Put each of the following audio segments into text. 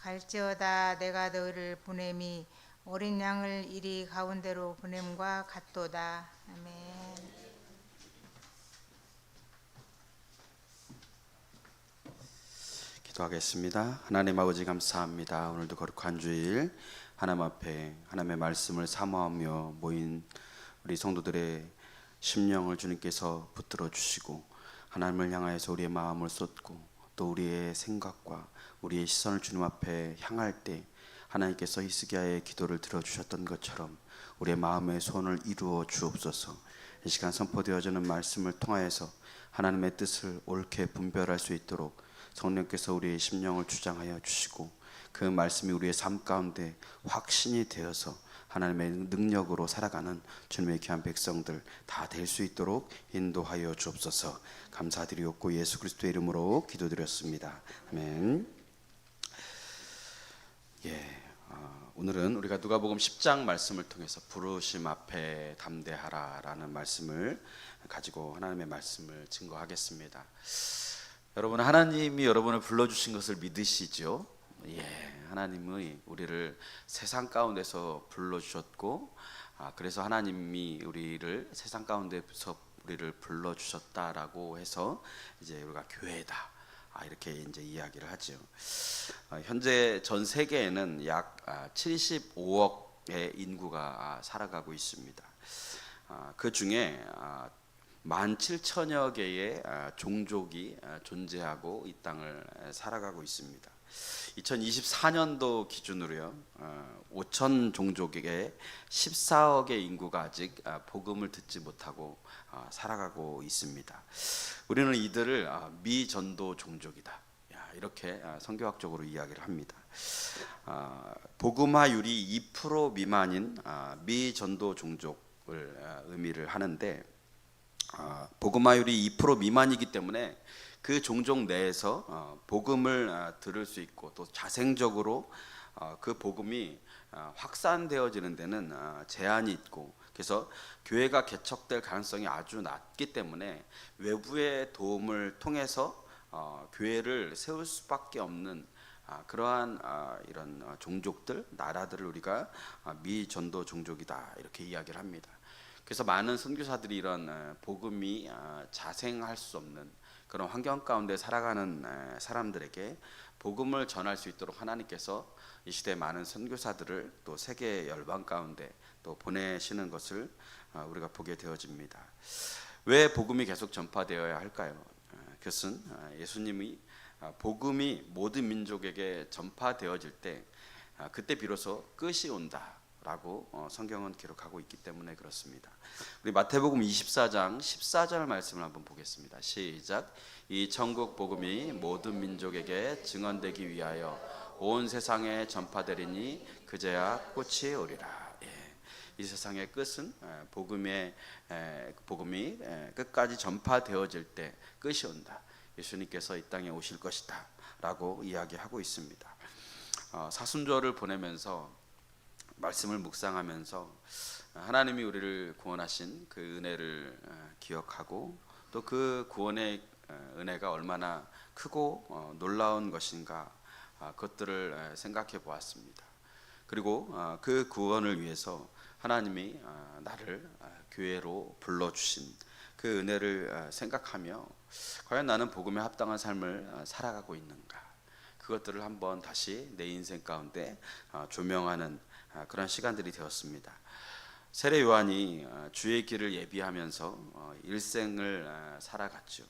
갈지어다 내가 너희를 보냄이 어린 양을 이리 가운데로 보냄과 같도다. 아멘. 기도하겠습니다. 하나님 아버지 감사합니다. 오늘도 거룩한 주일 하나님 앞에 하나님의 말씀을 사모하며 모인 우리 성도들의 심령을 주님께서 붙들어 주시고 하나님을 향하여서 우리의 마음을 쏟고 또 우리의 생각과 우리의 시선을 주님 앞에 향할 때 하나님께서 히스기야의 기도를 들어주셨던 것처럼 우리의 마음의 소원을 이루어 주옵소서. 이 시간 선포되어지는 말씀을 통하여서 하나님의 뜻을 옳게 분별할 수 있도록 성령께서 우리의 심령을 주장하여 주시고 그 말씀이 우리의 삶 가운데 확신이 되어서 하나님의 능력으로 살아가는 주님의 귀한 백성들 다 될 수 있도록 인도하여 주옵소서. 감사드리옵고 예수 그리스도의 이름으로 기도드렸습니다. 아멘. 오늘은 우리가 누가복음 10장 말씀을 통해서 부르심 앞에 담대하라라는 말씀을 가지고 하나님의 말씀을 증거하겠습니다. 여러분, 하나님이 여러분을 불러주신 것을 믿으시죠? 하나님이 우리를 세상 가운데서 불러주셨고 그래서 하나님이 우리를 세상 가운데서 우리를 불러주셨다라고 해서 이제 우리가 교회다 이렇게 이제 이야기를 하죠. 현재 전 세계에는 약 75억의 인구가 살아가고 있습니다. 그 중에 17,000여 개의 종족이 존재하고 이 땅을 살아가고 있습니다. 2024년도 기준으로요 5천 종족에게 14억의 인구가 아직 복음을 듣지 못하고 살아가고 있습니다. 우리는 이들을 미전도 종족이다 이렇게 성경학적으로 이야기를 합니다. 복음화율이 2% 미만인 미전도 종족을 의미를 하는데 복음화율이 2% 미만이기 때문에 그 종족 내에서 복음을 들을 수 있고 또 자생적으로 그 복음이 확산되어지는 데는 제한이 있고 그래서 교회가 개척될 가능성이 아주 낮기 때문에 외부의 도움을 통해서 교회를 세울 수밖에 없는 그러한 이런 종족들, 나라들을 우리가 미전도 종족이다 이렇게 이야기를 합니다. 그래서 많은 선교사들이 이런 복음이 자생할 수 없는 그런 환경 가운데 살아가는 사람들에게 복음을 전할 수 있도록 하나님께서 이 시대 많은 선교사들을 또 세계 열방 가운데 또 보내시는 것을 우리가 보게 되어집니다. 왜 복음이 계속 전파되어야 할까요? 그것은 예수님이 복음이 모든 민족에게 전파되어질 때 그때 비로소 끝이 온다 라고 성경은 기록하고 있기 때문에 그렇습니다. 우리 마태복음 24장 14절 말씀을 한번 보겠습니다. 시작. 이 천국 복음이 모든 민족에게 증언되기 위하여 온 세상에 전파되리니 그제야 끝이 오리라. 이 세상의 끝은 복음이 끝까지 전파되어질 때 끝이 온다. 예수님께서 이 땅에 오실 것이다 라고 이야기하고 있습니다. 사순절을 보내면서 말씀을 묵상하면서 하나님이 우리를 구원하신 그 은혜를 기억하고 또 그 구원의 은혜가 얼마나 크고 놀라운 것인가 그것들을 생각해 보았습니다. 그리고 그 구원을 위해서 하나님이 나를 교회로 불러주신 그 은혜를 생각하며 과연 나는 복음에 합당한 삶을 살아가고 있는가 그것들을 한번 다시 내 인생 가운데 조명하는 그런 시간들이 되었습니다. 세례 요한이 주의 길을 예비하면서 일생을 살아갔죠.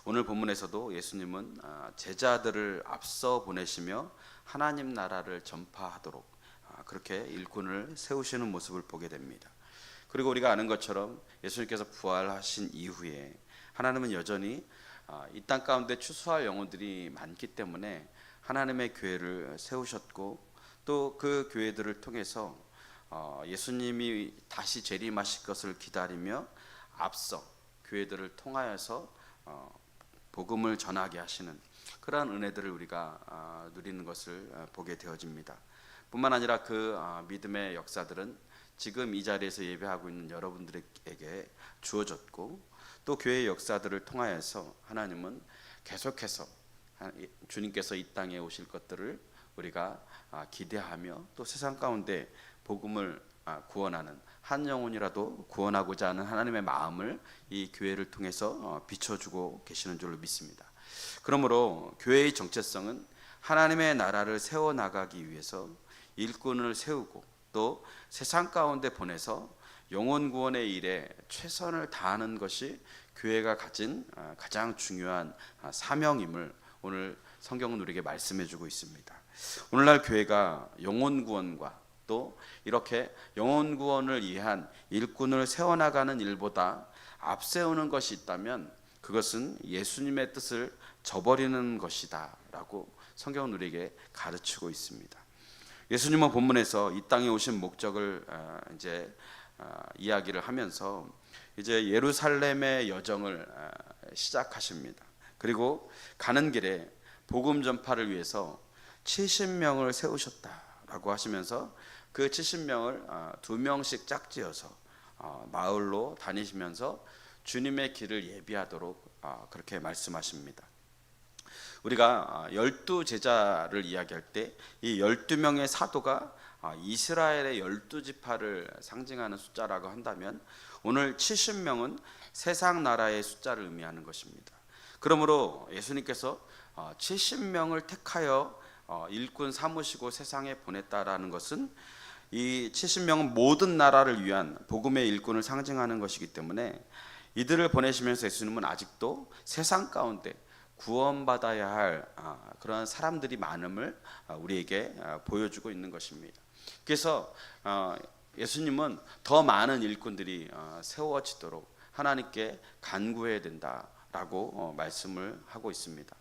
오늘 본문에서도 예수님은 제자들을 앞서 보내시며 하나님 나라를 전파하도록 그렇게 일꾼을 세우시는 모습을 보게 됩니다. 그리고 우리가 아는 것처럼 예수님께서 부활하신 이후에 하나님은 여전히 이 땅 가운데 추수할 영혼들이 많기 때문에 하나님의 교회를 세우셨고 또 그 교회들을 통해서 예수님이 다시 재림하실 것을 기다리며 앞서 교회들을 통하여서 복음을 전하게 하시는 그러한 은혜들을 우리가 누리는 것을 보게 되어집니다. 뿐만 아니라 그 믿음의 역사들은 지금 이 자리에서 예배하고 있는 여러분들에게 주어졌고 또 교회의 역사들을 통하여서 하나님은 계속해서 주님께서 이 땅에 오실 것들을 우리가 기대하며 또 세상 가운데 복음을 구원하는 한 영혼이라도 구원하고자 하는 하나님의 마음을 이 교회를 통해서 비춰주고 계시는 줄로 믿습니다. 그러므로 교회의 정체성은 하나님의 나라를 세워나가기 위해서 일꾼을 세우고 또 세상 가운데 보내서 영혼 구원의 일에 최선을 다하는 것이 교회가 가진 가장 중요한 사명임을 오늘 성경은 우리에게 말씀해 주고 있습니다. 오늘날 교회가 영혼 구원과 또 이렇게 영혼 구원을 위한 일꾼을 세워나가는 일보다 앞세우는 것이 있다면 그것은 예수님의 뜻을 저버리는 것이다 라고 성경은 우리에게 가르치고 있습니다. 예수님은 본문에서 이 땅에 오신 목적을 이야기를 하면서 이제 예루살렘의 여정을 시작하십니다. 그리고 가는 길에 복음 전파를 위해서 70명을 세우셨다라고 하시면서 그 70명을 2명씩 짝지어서 마을로 다니시면서 주님의 길을 예비하도록 그렇게 말씀하십니다. 우리가 12제자를 이야기할 때 이 12명의 사도가 이스라엘의 12지파를 상징하는 숫자라고 한다면 오늘 70명은 세상 나라의 숫자를 의미하는 것입니다. 그러므로 예수님께서 70명을 택하여 일꾼 삼으시고 세상에 보냈다라는 것은 이 70명은 모든 나라를 위한 복음의 일꾼을 상징하는 것이기 때문에 이들을 보내시면서 예수님은 아직도 세상 가운데 구원받아야 할 그러한 사람들이 많음을 우리에게 보여주고 있는 것입니다. 그래서 예수님은 더 많은 일꾼들이 세워지도록 하나님께 간구해야 된다라고 말씀을 하고 있습니다.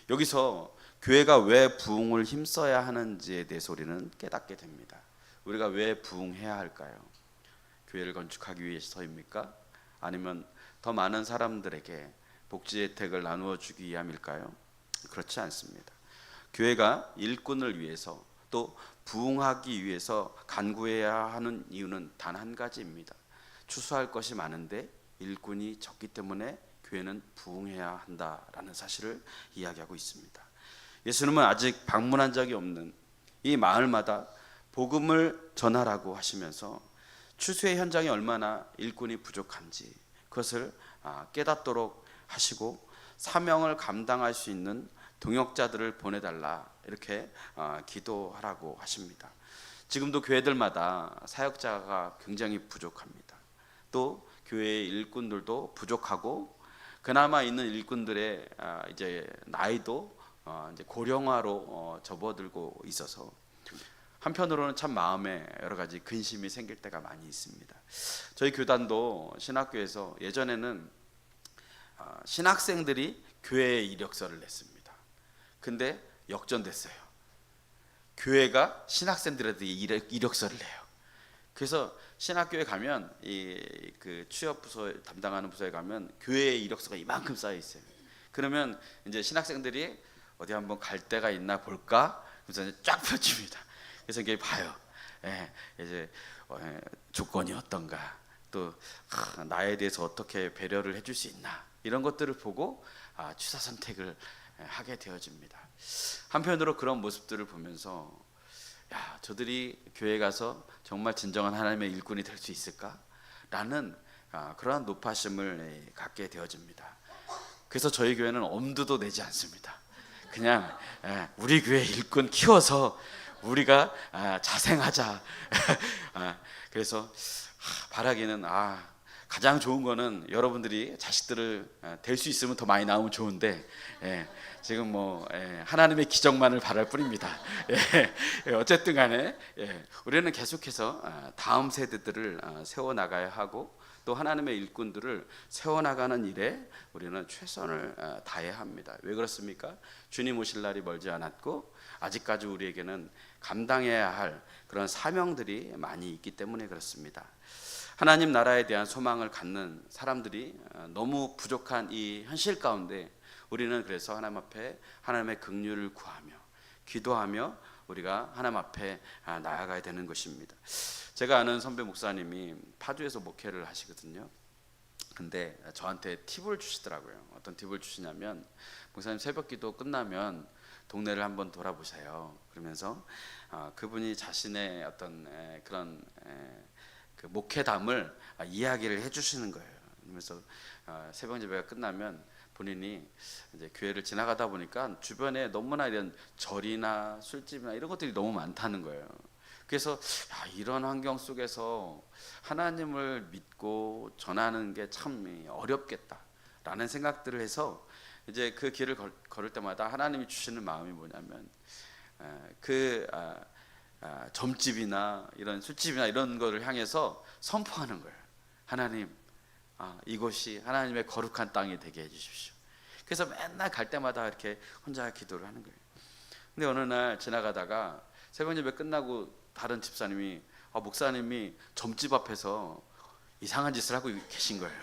여기서 교회가 왜 부흥을 힘써야 하는지에 대해서 우리는 깨닫게 됩니다. 우리가 왜 부흥해야 할까요? 교회를 건축하기 위해서입니까? 아니면 더 많은 사람들에게 복지 혜택을 나누어 주기 위함일까요? 그렇지 않습니다. 교회가 일꾼을 위해서 또 부흥하기 위해서 간구해야 하는 이유는 단 한 가지입니다. 추수할 것이 많은데 일꾼이 적기 때문에 교회는 부흥해야 한다라는 사실을 이야기하고 있습니다. 예수님은 아직 방문한 적이 없는 이 마을마다 복음을 전하라고 하시면서 추수의 현장이 얼마나 일꾼이 부족한지 그것을 깨닫도록 하시고 사명을 감당할 수 있는 동역자들을 보내달라 이렇게 기도하라고 하십니다. 지금도 교회들마다 사역자가 굉장히 부족합니다. 또 교회의 일꾼들도 부족하고 그나마 있는 일꾼들의 이제 나이도 이제 고령화로 접어들고 있어서 한편으로는 참 마음에 여러 가지 근심이 생길 때가 많이 있습니다. 저희 교단도 신학교에서 예전에는 신학생들이 교회에 이력서를 냈습니다. 근데 역전됐어요. 교회가 신학생들한테 이력서를 내요. 그래서 신학교에 가면 그 취업 부서 담당하는 부서에 가면 교회의 이력서가 이만큼 쌓여 있어요. 그러면 이제 신학생들이 어디 한번 갈 데가 있나 볼까? 그래서 이제 쫙 펼칩니다. 그래서 이게 봐요. 이제 조건이 어떤가, 또 나에 대해서 어떻게 배려를 해줄 수 있나 이런 것들을 보고 취사 선택을 하게 되어집니다. 한편으로 그런 모습들을 보면서 야, 저들이 교회 가서 정말 진정한 하나님의 일꾼이 될 수 있을까라는 그러한 노파심을 갖게 되어집니다. 그래서 저희 교회는 엄두도 내지 않습니다. 그냥 우리 교회 일꾼 키워서 우리가 자생하자. 그래서 바라기는 가장 좋은 거는 여러분들이 자식들을 될 수 있으면 더 많이 낳으면 좋은데 지금 하나님의 기적만을 바랄 뿐입니다. 어쨌든 간에 우리는 계속해서 다음 세대들을 세워나가야 하고 또 하나님의 일꾼들을 세워나가는 일에 우리는 최선을 다해야 합니다. 왜 그렇습니까? 주님 오실 날이 멀지 않았고 아직까지 우리에게는 감당해야 할 그런 사명들이 많이 있기 때문에 그렇습니다. 하나님 나라에 대한 소망을 갖는 사람들이 너무 부족한 이 현실 가운데 우리는 그래서 하나님 앞에 하나님의 긍휼을 구하며 기도하며 우리가 하나님 앞에 나아가야 되는 것입니다. 제가 아는 선배 목사님이 파주에서 목회를 하시거든요. 근데 저한테 팁을 주시더라고요. 어떤 팁을 주시냐면, 목사님 새벽기도 끝나면 동네를 한번 돌아보세요. 그러면서 그분이 자신의 어떤 그런 그 목회담을 이야기를 해주시는 거예요. 그러면서 새벽 예배가 끝나면 본인이 이제 교회를 지나가다 보니까 주변에 너무나 이런 절이나 술집이나 이런 것들이 너무 많다는 거예요. 그래서 이런 환경 속에서 하나님을 믿고 전하는 게 참 어렵겠다라는 생각들을 해서 이제 그 길을 걸을 때마다 하나님이 주시는 마음이 뭐냐면 점집이나 이런 술집이나 이런 거를 향해서 선포하는 거예요. 하나님, 이곳이 하나님의 거룩한 땅이 되게 해주십시오. 그래서 맨날 갈 때마다 이렇게 혼자 기도를 하는 거예요. 근데 어느 날 지나가다가 새벽 예배 끝나고 다른 집사님이 목사님이 점집 앞에서 이상한 짓을 하고 계신 거예요.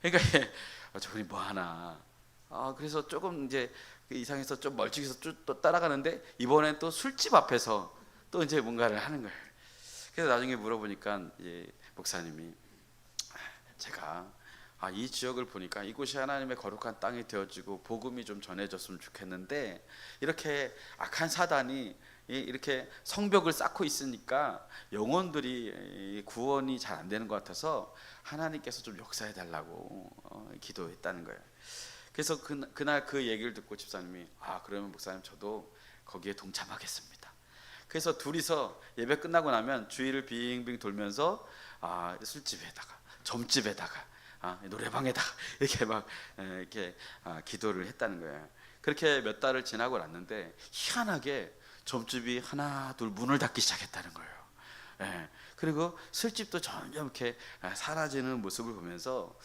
그러니까 저분이 뭐 하나. 그래서 조금 이제 이상해서 좀 멀찍이서 쭉 또 따라가는데 이번엔 또 술집 앞에서 또 이제 뭔가를 하는 거예요. 그래서 나중에 물어보니까 목사님이 제가 이 지역을 보니까 이곳이 하나님의 거룩한 땅이 되어지고 복음이 좀 전해졌으면 좋겠는데 이렇게 악한 사단이 이렇게 성벽을 쌓고 있으니까 영혼들이 구원이 잘 안 되는 것 같아서 하나님께서 좀 역사해 달라고 기도했다는 거예요. 그래서 그날 그 얘기를 듣고 집사님이 그러면 목사님 저도 거기에 동참하겠습니다. 그래서 둘이서 예배 끝나고 나면 주위를 빙빙 돌면서 술집에다가 점집에다가 노래방에다가 이렇게 막 이렇게 기도를 했다는 거예요. 그렇게 몇 달을 지나고 났는데 희한하게 점집이 하나 둘 문을 닫기 시작했다는 거예요. 그리고 술집도 점점 이렇게 사라지는 모습을 보면서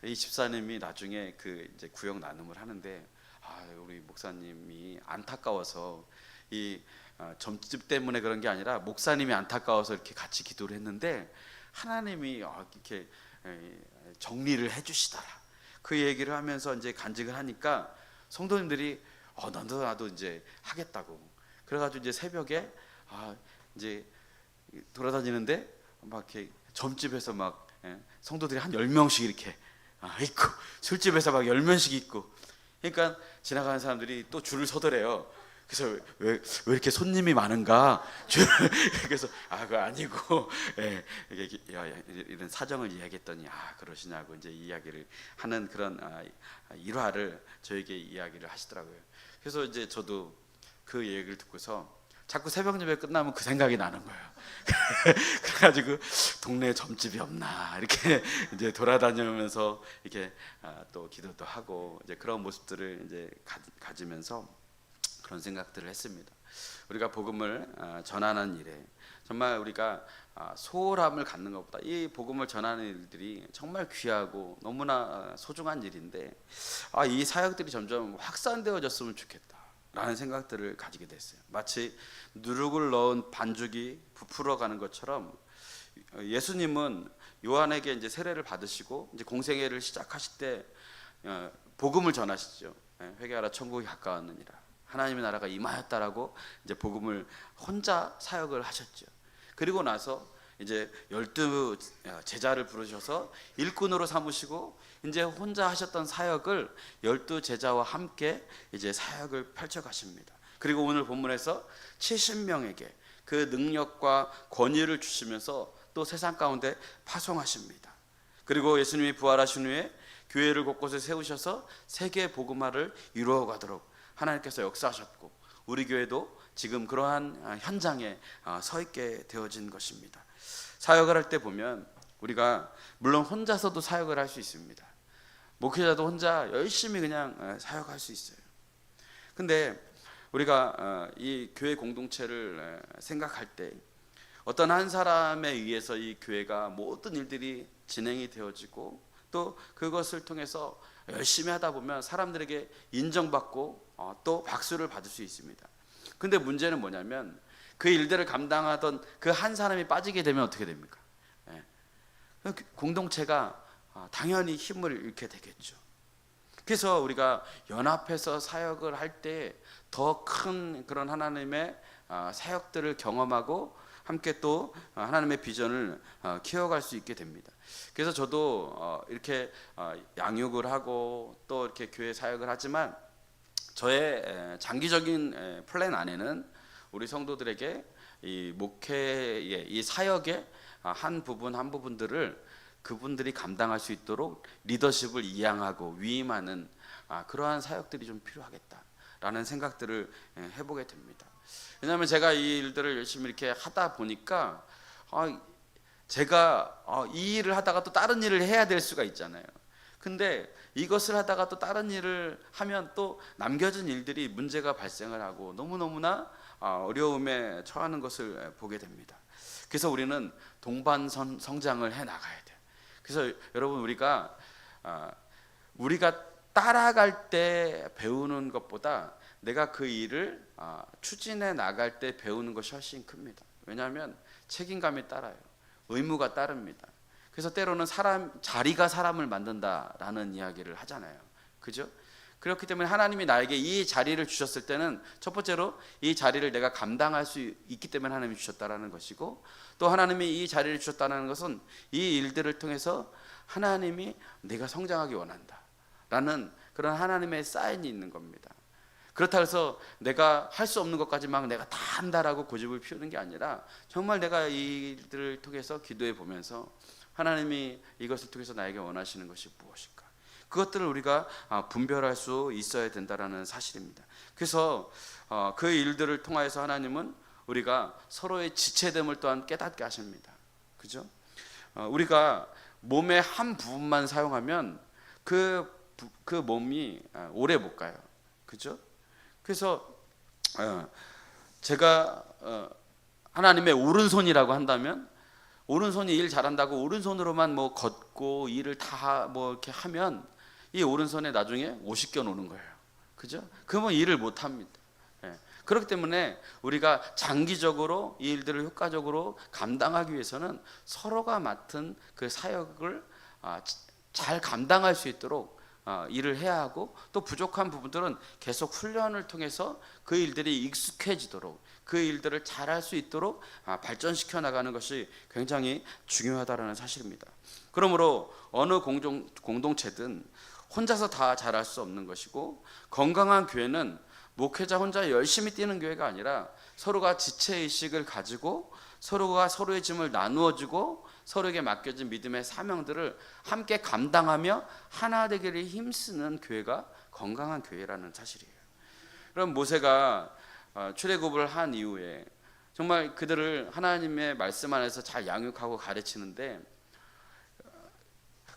이 집사님이 나중에 그 이제 구역 나눔을 하는데 우리 목사님이 안타까워서 이 점집 때문에 그런 게 아니라 목사님이 안타까워서 이렇게 같이 기도를 했는데 하나님이 이렇게 정리를 해주시더라. 그 얘기를 하면서 이제 간증을 하니까 성도님들이 나도 이제 하겠다고. 그래가지고 이제 새벽에 이제 돌아다니는데 막 이렇게 점집에서 막 성도들이 한 10명씩 이렇게 있고 술집에서 막 10명씩 있고 그러니까 지나가는 사람들이 또 줄을 서더래요. 그래서 왜 이렇게 손님이 많은가? 그래서 그거 아니고 이런 사정을 이야기했더니 그러시냐고 이제 이야기를 하는 그런 일화를 저에게 이야기를 하시더라고요. 그래서 이제 저도 그 얘기를 듣고서 자꾸 새벽 예배 끝나면 그 생각이 나는 거예요. 그래가지고 동네 점집이 없나 이렇게 이제 돌아다니면서 이렇게 또 기도도 하고 이제 그런 모습들을 이제 가지면서 그런 생각들을 했습니다. 우리가 복음을 전하는 일에 정말 우리가 소홀함을 갖는 것보다 이 복음을 전하는 일들이 정말 귀하고 너무나 소중한 일인데 이 사역들이 점점 확산되어졌으면 좋겠다라는 생각들을 가지게 됐어요. 마치 누룩을 넣은 반죽이 부풀어 가는 것처럼 예수님은 요한에게 이제 세례를 받으시고 이제 공생애를 시작하실 때 복음을 전하시죠. 회개하라 천국이 가까웠느니라. 하나님의 나라가 임하였다라고 이제 복음을 혼자 사역을 하셨죠. 그리고 나서 이제 12 제자를 부르셔서 일꾼으로 삼으시고 이제 혼자 하셨던 사역을 12 제자와 함께 이제 사역을 펼쳐 가십니다. 그리고 오늘 본문에서 70명에게 그 능력과 권위를 주시면서 또 세상 가운데 파송하십니다. 그리고 예수님이 부활하신 후에 교회를 곳곳에 세우셔서 세계 복음화를 이루어 가도록 하나님께서 역사하셨고 우리 교회도 지금 그러한 현장에 서 있게 되어진 것입니다. 사역을 할 때 보면 우리가 물론 혼자서도 사역을 할 수 있습니다. 목회자도 혼자 열심히 그냥 사역할 수 있어요. 근데 우리가 이 교회 공동체를 생각할 때 어떤 한 사람에 의해서 이 교회가 모든 일들이 진행이 되어지고 또 그것을 통해서 열심히 하다 보면 사람들에게 인정받고 또 박수를 받을 수 있습니다. 근데 문제는 뭐냐면 그 일들을 감당하던 그 한 사람이 빠지게 되면 어떻게 됩니까? 공동체가 당연히 힘을 잃게 되겠죠. 그래서 우리가 연합해서 사역을 할 때 더 큰 그런 하나님의 사역들을 경험하고 함께 또 하나님의 비전을 키워갈 수 있게 됩니다. 그래서 저도 이렇게 양육을 하고 또 이렇게 교회 사역을 하지만 저의 장기적인 플랜 안에는 우리 성도들에게 이 목회의 이 사역의 한 부분들을 그분들이 감당할 수 있도록 리더십을 이양하고 위임하는 그러한 사역들이 좀 필요하겠다라는 생각들을 해보게 됩니다. 왜냐하면 제가 이 일들을 열심히 이렇게 하다 보니까 제가 이 일을 하다가 또 다른 일을 해야 될 수가 있잖아요. 근데 이것을 하다가 또 다른 일을 하면 또 남겨진 일들이 문제가 발생을 하고 너무너무나 어려움에 처하는 것을 보게 됩니다. 그래서 우리는 동반 성장을 해 나가야 돼요. 그래서 여러분 우리가 따라갈 때 배우는 것보다 내가 그 일을 추진해 나갈 때 배우는 것이 훨씬 큽니다. 왜냐하면 책임감이 따라요. 의무가 따릅니다. 그래서 때로는 자리가 사람을 만든다라는 이야기를 하잖아요. 그죠? 그렇기 때문에 하나님이 나에게 이 자리를 주셨을 때는 첫 번째로 이 자리를 내가 감당할 수 있기 때문에 하나님이 주셨다라는 것이고, 또 하나님이 이 자리를 주셨다는 것은 이 일들을 통해서 하나님이 내가 성장하기 원한다 라는 그런 하나님의 사인이 있는 겁니다. 그렇다고 해서 내가 할 수 없는 것까지 막 내가 다 한다라고 고집을 피우는 게 아니라 정말 내가 이 일들을 통해서 기도해 보면서 하나님이 이것을 통해서 나에게 원하시는 것이 무엇일까, 그것들을 우리가 분별할 수 있어야 된다라는 사실입니다. 그래서 그 일들을 통하여서 하나님은 우리가 서로의 지체됨을 또한 깨닫게 하십니다. 그죠? 우리가 몸의 한 부분만 사용하면 그 몸이 오래 못 가요. 그죠? 그래서 제가 하나님의 오른손이라고 한다면, 오른손이 일 잘한다고 오른손으로만 뭐 걷고 일을 다 뭐 이렇게 하면 이 오른손에 나중에 50견 오는 거예요. 그죠? 그러면 일을 못 합니다. 그렇기 때문에 우리가 장기적으로 이 일들을 효과적으로 감당하기 위해서는 서로가 맡은 그 사역을 잘 감당할 수 있도록 일을 해야 하고, 또 부족한 부분들은 계속 훈련을 통해서 그 일들이 익숙해지도록, 그 일들을 잘할 수 있도록 발전시켜 나가는 것이 굉장히 중요하다는 사실입니다. 그러므로 어느 공동체든 혼자서 다 잘할 수 없는 것이고, 건강한 교회는 목회자 혼자 열심히 뛰는 교회가 아니라 서로가 지체의식을 가지고 서로가 서로의 짐을 나누어주고 서로에게 맡겨진 믿음의 사명들을 함께 감당하며 하나 되기를 힘쓰는 교회가 건강한 교회라는 사실이에요. 그럼 모세가 출애굽을 한 이후에 정말 그들을 하나님의 말씀 안에서 잘 양육하고 가르치는데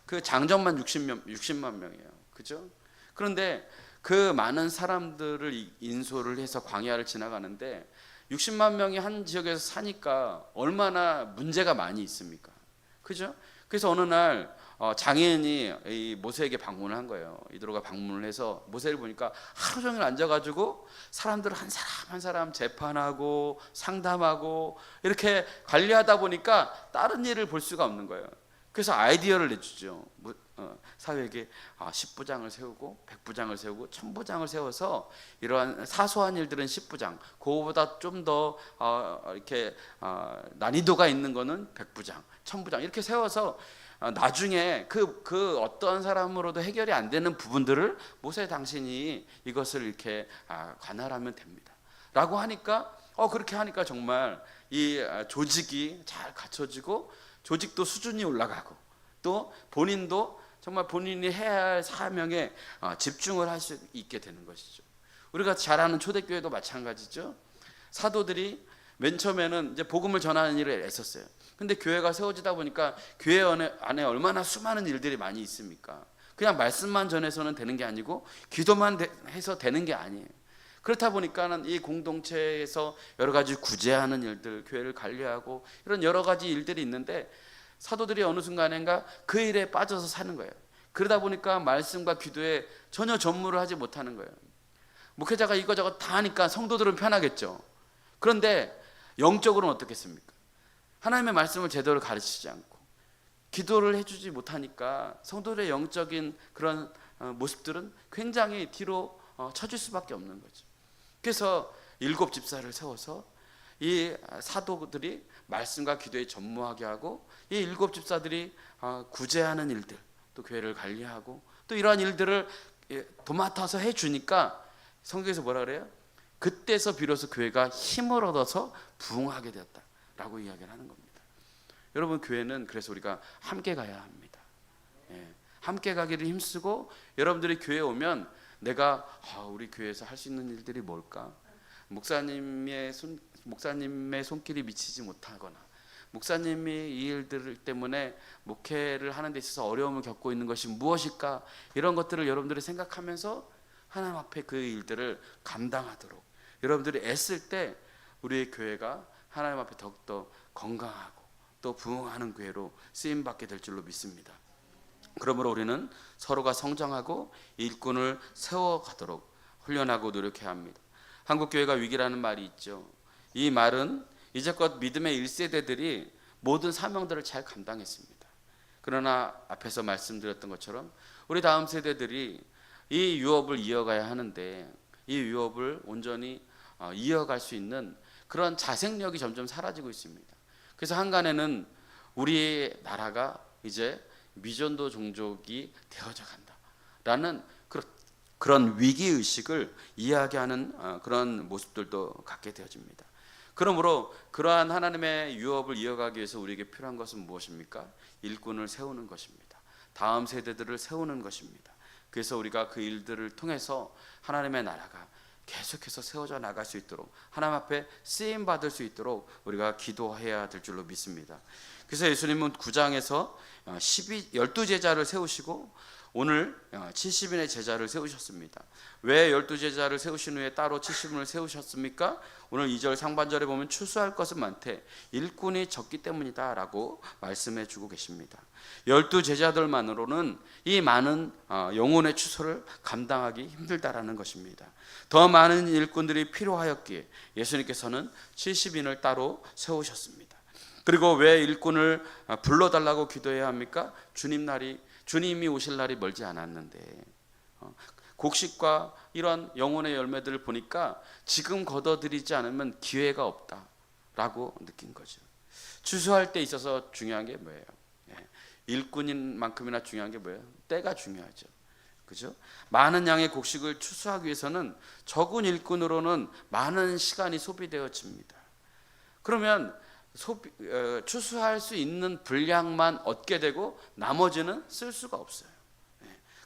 그 장정만 60만 명이에요. 그죠? 그런데 그 많은 사람들을 인솔을 해서 광야를 지나가는데 60만 명이 한 지역에서 사니까 얼마나 문제가 많이 있습니까? 그죠? 그래서 어느 날 장애인이 이 모세에게 방문을 한 거예요. 이드로가 방문을 해서 모세를 보니까 하루 종일 앉아가지고 사람들 한 사람 한 사람 재판하고 상담하고 이렇게 관리하다 보니까 다른 일을 볼 수가 없는 거예요. 그래서 아이디어를 내주죠. 사회에게 10부장을 세우고 100부장을 세우고 1000부장을 세워서 이러한 사소한 일들은 10부장, 그거보다 좀 더 이렇게 난이도가 있는 거는 100부장, 1000부장 이렇게 세워서 나중에 그 어떤 사람으로도 해결이 안 되는 부분들을 모세 당신이 이것을 이렇게 관할하면 됩니다 라고 하니까 그렇게 하니까 정말 이 조직이 잘 갖춰지고 조직도 수준이 올라가고 또 본인도 정말 본인이 해야 할 사명에 집중을 할 수 있게 되는 것이죠. 우리가 잘 아는 초대교회도 마찬가지죠. 사도들이 맨 처음에는 이제 복음을 전하는 일을 애썼어요. 근데 교회가 세워지다 보니까 교회 안에 얼마나 수많은 일들이 많이 있습니까? 그냥 말씀만 전해서는 되는 게 아니고 기도만 해서 되는 게 아니에요. 그렇다 보니까는 이 공동체에서 여러 가지 구제하는 일들, 교회를 관리하고 이런 여러 가지 일들이 있는데 사도들이 어느 순간인가 그 일에 빠져서 사는 거예요. 그러다 보니까 말씀과 기도에 전혀 전무를 하지 못하는 거예요. 목회자가 이거저거 다 하니까 성도들은 편하겠죠. 그런데 영적으로는 어떻겠습니까? 하나님의 말씀을 제대로 가르치지 않고 기도를 해주지 못하니까 성도들의 영적인 그런 모습들은 굉장히 뒤로 처질 수밖에 없는 거죠. 그래서 7 집사를 세워서 이 사도들이 말씀과 기도에 전무하게 하고 이 7 집사들이 구제하는 일들, 또 교회를 관리하고 또 이러한 일들을 도맡아서 해주니까 성경에서 뭐라 그래요? 그때서 비로소 교회가 힘을 얻어서 부흥하게 되었다라고 이야기를 하는 겁니다. 여러분, 교회는 그래서 우리가 함께 가야 합니다. 함께 가기를 힘쓰고, 여러분들이 교회에 오면 내가 우리 교회에서 할 수 있는 일들이 뭘까? 목사님의 손길이 미치지 못하거나, 목사님이 이 일들 때문에 목회를 하는 데 있어서 어려움을 겪고 있는 것이 무엇일까? 이런 것들을 여러분들이 생각하면서 하나님 앞에 그 일들을 감당하도록 여러분들이 애쓸 때 우리의 교회가 하나님 앞에 더욱더 건강하고 또 부흥하는 교회로 쓰임받게 될 줄로 믿습니다. 그러므로 우리는 서로가 성장하고 일꾼을 세워가도록 훈련하고 노력해야 합니다. 한국교회가 위기라는 말이 있죠. 이 말은 이제껏 믿음의 1세대들이 모든 사명들을 잘 감당했습니다. 그러나 앞에서 말씀드렸던 것처럼 우리 다음 세대들이 이 유업을 이어가야 하는데, 이 유업을 온전히 이어갈 수 있는 그런 자생력이 점점 사라지고 있습니다. 그래서 한간에는 우리 나라가 이제 미전도 종족이 되어져 간다라는 그런 위기의식을 이야기하는 그런 모습들도 갖게 되어집니다. 그러므로 그러한 하나님의 유업을 이어가기 위해서 우리에게 필요한 것은 무엇입니까? 일꾼을 세우는 것입니다. 다음 세대들을 세우는 것입니다. 그래서 우리가 그 일들을 통해서 하나님의 나라가 계속해서 세워져 나갈 수 있도록, 하나님 앞에 쓰임 받을 수 있도록 우리가 기도해야 될 줄로 믿습니다. 그래서 예수님은 9장에서 12제자를 세우시고 오늘 70인의 제자를 세우셨습니다. 왜 12제자를 세우신 후에 따로 70인을 세우셨습니까? 오늘 2절 상반절에 보면 추수할 것은 많되 일꾼이 적기 때문이다 라고 말씀해 주고 계십니다. 12제자들만으로는 이 많은 영혼의 추수를 감당하기 힘들다라는 것입니다. 더 많은 일꾼들이 필요하였기에 예수님께서는 70인을 따로 세우셨습니다. 그리고 왜 일꾼을 불러달라고 기도해야 합니까? 주님이 오실 날이 멀지 않았는데, 곡식과 이런 영혼의 열매들을 보니까 지금 거둬들이지 않으면 기회가 없다라고 느낀 거죠. 추수할 때 있어서 중요한 게 뭐예요? 일꾼인 만큼이나 중요한 게 뭐예요? 때가 중요하죠. 그죠? 많은 양의 곡식을 추수하기 위해서는 적은 일꾼으로는 많은 시간이 소비되어집니다. 그러면 추수할 수 있는 분량만 얻게 되고 나머지는 쓸 수가 없어요.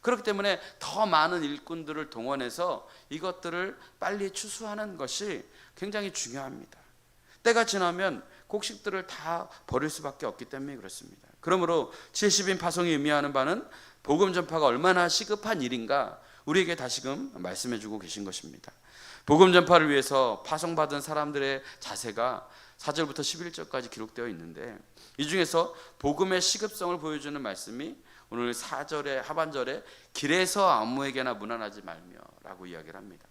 그렇기 때문에 더 많은 일꾼들을 동원해서 이것들을 빨리 추수하는 것이 굉장히 중요합니다. 때가 지나면 곡식들을 다 버릴 수밖에 없기 때문에 그렇습니다. 그러므로 70인 파송이 의미하는 바는 복음 전파가 얼마나 시급한 일인가 우리에게 다시금 말씀해 주고 계신 것입니다. 복음 전파를 위해서 파송받은 사람들의 자세가 4절부터 11절까지 기록되어 있는데, 이 중에서 복음의 시급성을 보여주는 말씀이 오늘 4절의 하반절에 길에서 아무에게나 문안하지 말며 라고 이야기를 합니다.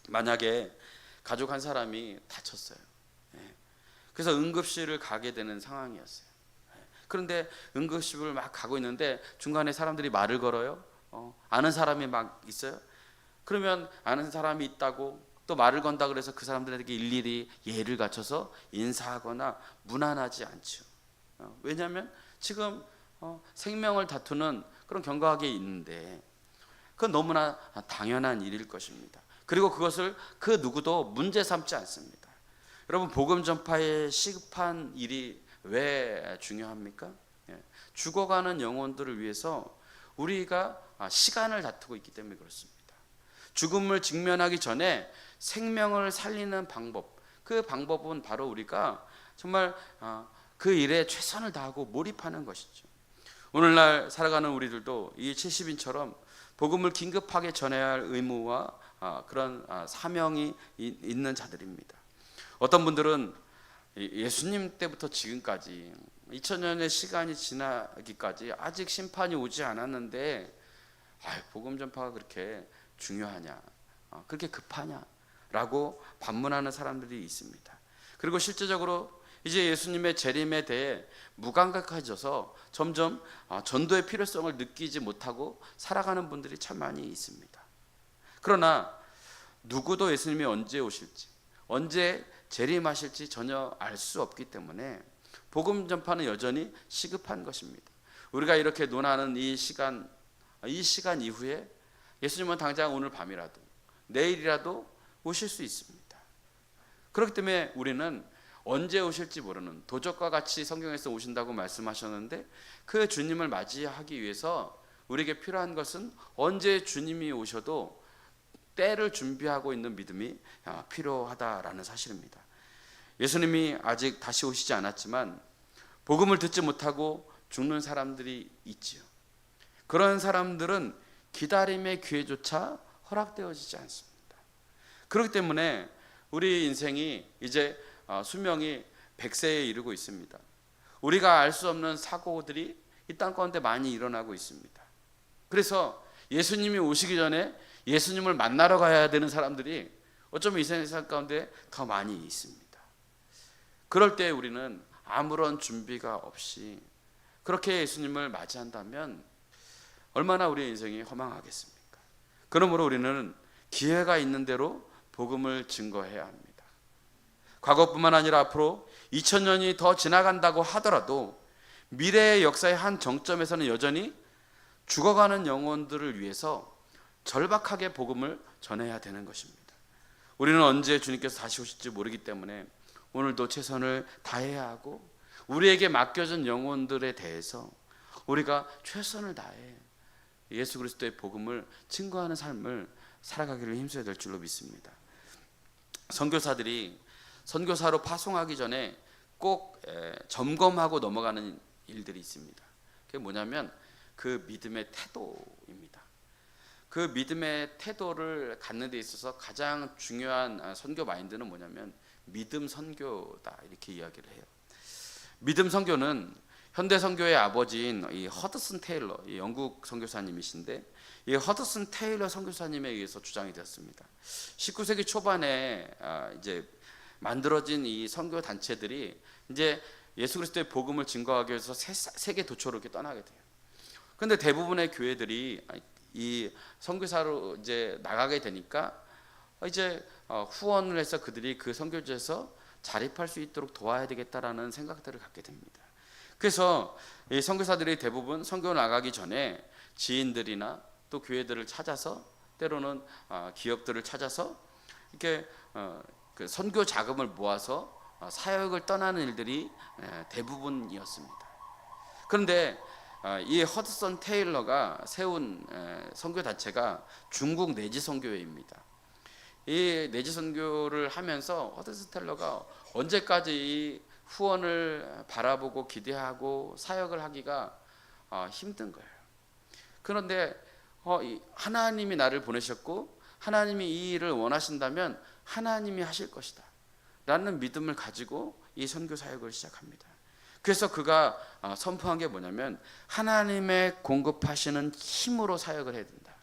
만약에 가족 한 사람이 다쳤어요. 그래서 응급실을 가게 되는 상황이었어요. 그런데 응급실을 막 가고 있는데 중간에 사람들이 말을 걸어요. 아는 사람이 막 있어요. 그러면 아는 사람이 있다고 또 말을 건다 그래서 그 사람들에게 일일이 예를 갖춰서 인사하거나 문안하지 않죠. 왜냐하면 지금 생명을 다투는 그런 경각에 있는데 그건 너무나 당연한 일일 것입니다. 그리고 그것을 그 누구도 문제 삼지 않습니다. 여러분, 복음 전파의 시급한 일이 왜 중요합니까? 죽어가는 영혼들을 위해서 우리가 시간을 다투고 있기 때문에 그렇습니다. 죽음을 직면하기 전에 생명을 살리는 방법, 그 방법은 바로 우리가 정말 그 일에 최선을 다하고 몰입하는 것이죠. 오늘날 살아가는 우리들도 이 70인처럼 복음을 긴급하게 전해야 할 의무와 그런 사명이 있는 자들입니다. 어떤 분들은 예수님 때부터 지금까지 2000년의 시간이 지나기까지 아직 심판이 오지 않았는데 복음 전파가 그렇게 중요하냐, 그렇게 급하냐 라고 반문하는 사람들이 있습니다. 그리고 실제적으로 이제 예수님의 재림에 대해 무감각해져서 점점 전도의 필요성을 느끼지 못하고 살아가는 분들이 참 많이 있습니다. 그러나 누구도 예수님이 언제 오실지, 언제 재림하실지 전혀 알 수 없기 때문에 복음 전파는 여전히 시급한 것입니다. 우리가 이렇게 논하는 이 시간 이후에 예수님은 당장 오늘 밤이라도 내일이라도 오실 수 있습니다. 그렇기 때문에 우리는 언제 오실지 모르는 도적과 같이 성경에서 오신다고 말씀하셨는데 그 주님을 맞이하기 위해서 우리에게 필요한 것은 언제 주님이 오셔도 때를 준비하고 있는 믿음이 필요하다라는 사실입니다. 예수님이 아직 다시 오시지 않았지만 복음을 듣지 못하고 죽는 사람들이 있지요. 그런 사람들은 기다림의 기회조차 허락되어지지 않습니다. 그렇기 때문에 우리 인생이 이제 수명이 100세에 이르고 있습니다. 우리가 알 수 없는 사고들이 이 땅 가운데 많이 일어나고 있습니다. 그래서 예수님이 오시기 전에 예수님을 만나러 가야 되는 사람들이 어쩌면 이 세상 가운데 더 많이 있습니다. 그럴 때 우리는 아무런 준비가 없이 그렇게 예수님을 맞이한다면 얼마나 우리의 인생이 허망하겠습니까? 그러므로 우리는 기회가 있는 대로 복음을 증거해야 합니다. 과거뿐만 아니라 앞으로 2000년이 더 지나간다고 하더라도 미래의 역사의 한 정점에서는 여전히 죽어가는 영혼들을 위해서 절박하게 복음을 전해야 되는 것입니다. 우리는 언제 주님께서 다시 오실지 모르기 때문에 오늘도 최선을 다해야 하고 우리에게 맡겨진 영혼들에 대해서 우리가 최선을 다해 예수 그리스도의 복음을 증거하는 삶을 살아가기를 힘써야 될 줄로 믿습니다. 선교사들이 선교사로 파송하기 전에 꼭 점검하고 넘어가는 일들이 있습니다. 그게 뭐냐면 그 믿음의 태도입니다. 그 믿음의 태도를 갖는 데 있어서 가장 중요한 선교 마인드는 뭐냐면 믿음 선교다 이렇게 이야기를 해요. 믿음 선교는 현대 선교의 아버지인 이 허드슨 테일러, 이 영국 선교사님이신데 이 허드슨 테일러 선교사님에 의해서 주장이 되었습니다. 19세기 초반에 이제 만들어진 이 선교 단체들이 이제 예수 그리스도의 복음을 증거하기 위해서 세계 도처로 이렇게 떠나게 돼요. 그런데 대부분의 교회들이 이 선교사로 이제 나가게 되니까 이제 후원을 해서 그들이 그 선교지에서 자립할 수 있도록 도와야 되겠다라는 생각들을 갖게 됩니다. 그래서 이 선교사들이 대부분 선교 나가기 전에 지인들이나 또 교회들을 찾아서 때로는 기업들을 찾아서 이렇게 그 선교 자금을 모아서 사역을 떠나는 일들이 대부분이었습니다. 그런데 이 허드슨 테일러가 세운 선교 단체가 중국 내지 선교회입니다. 이 내지 선교를 하면서 허드슨 테일러가 언제까지 이 후원을 바라보고 기대하고 사역을 하기가 힘든 거예요. 그런데 하나님이 나를 보내셨고 하나님이 이 일을 원하신다면 하나님이 하실 것이다 라는 믿음을 가지고 이 선교 사역을 시작합니다. 그래서 그가 선포한 게 뭐냐면 하나님의 공급하시는 힘으로 사역을 해야 된다.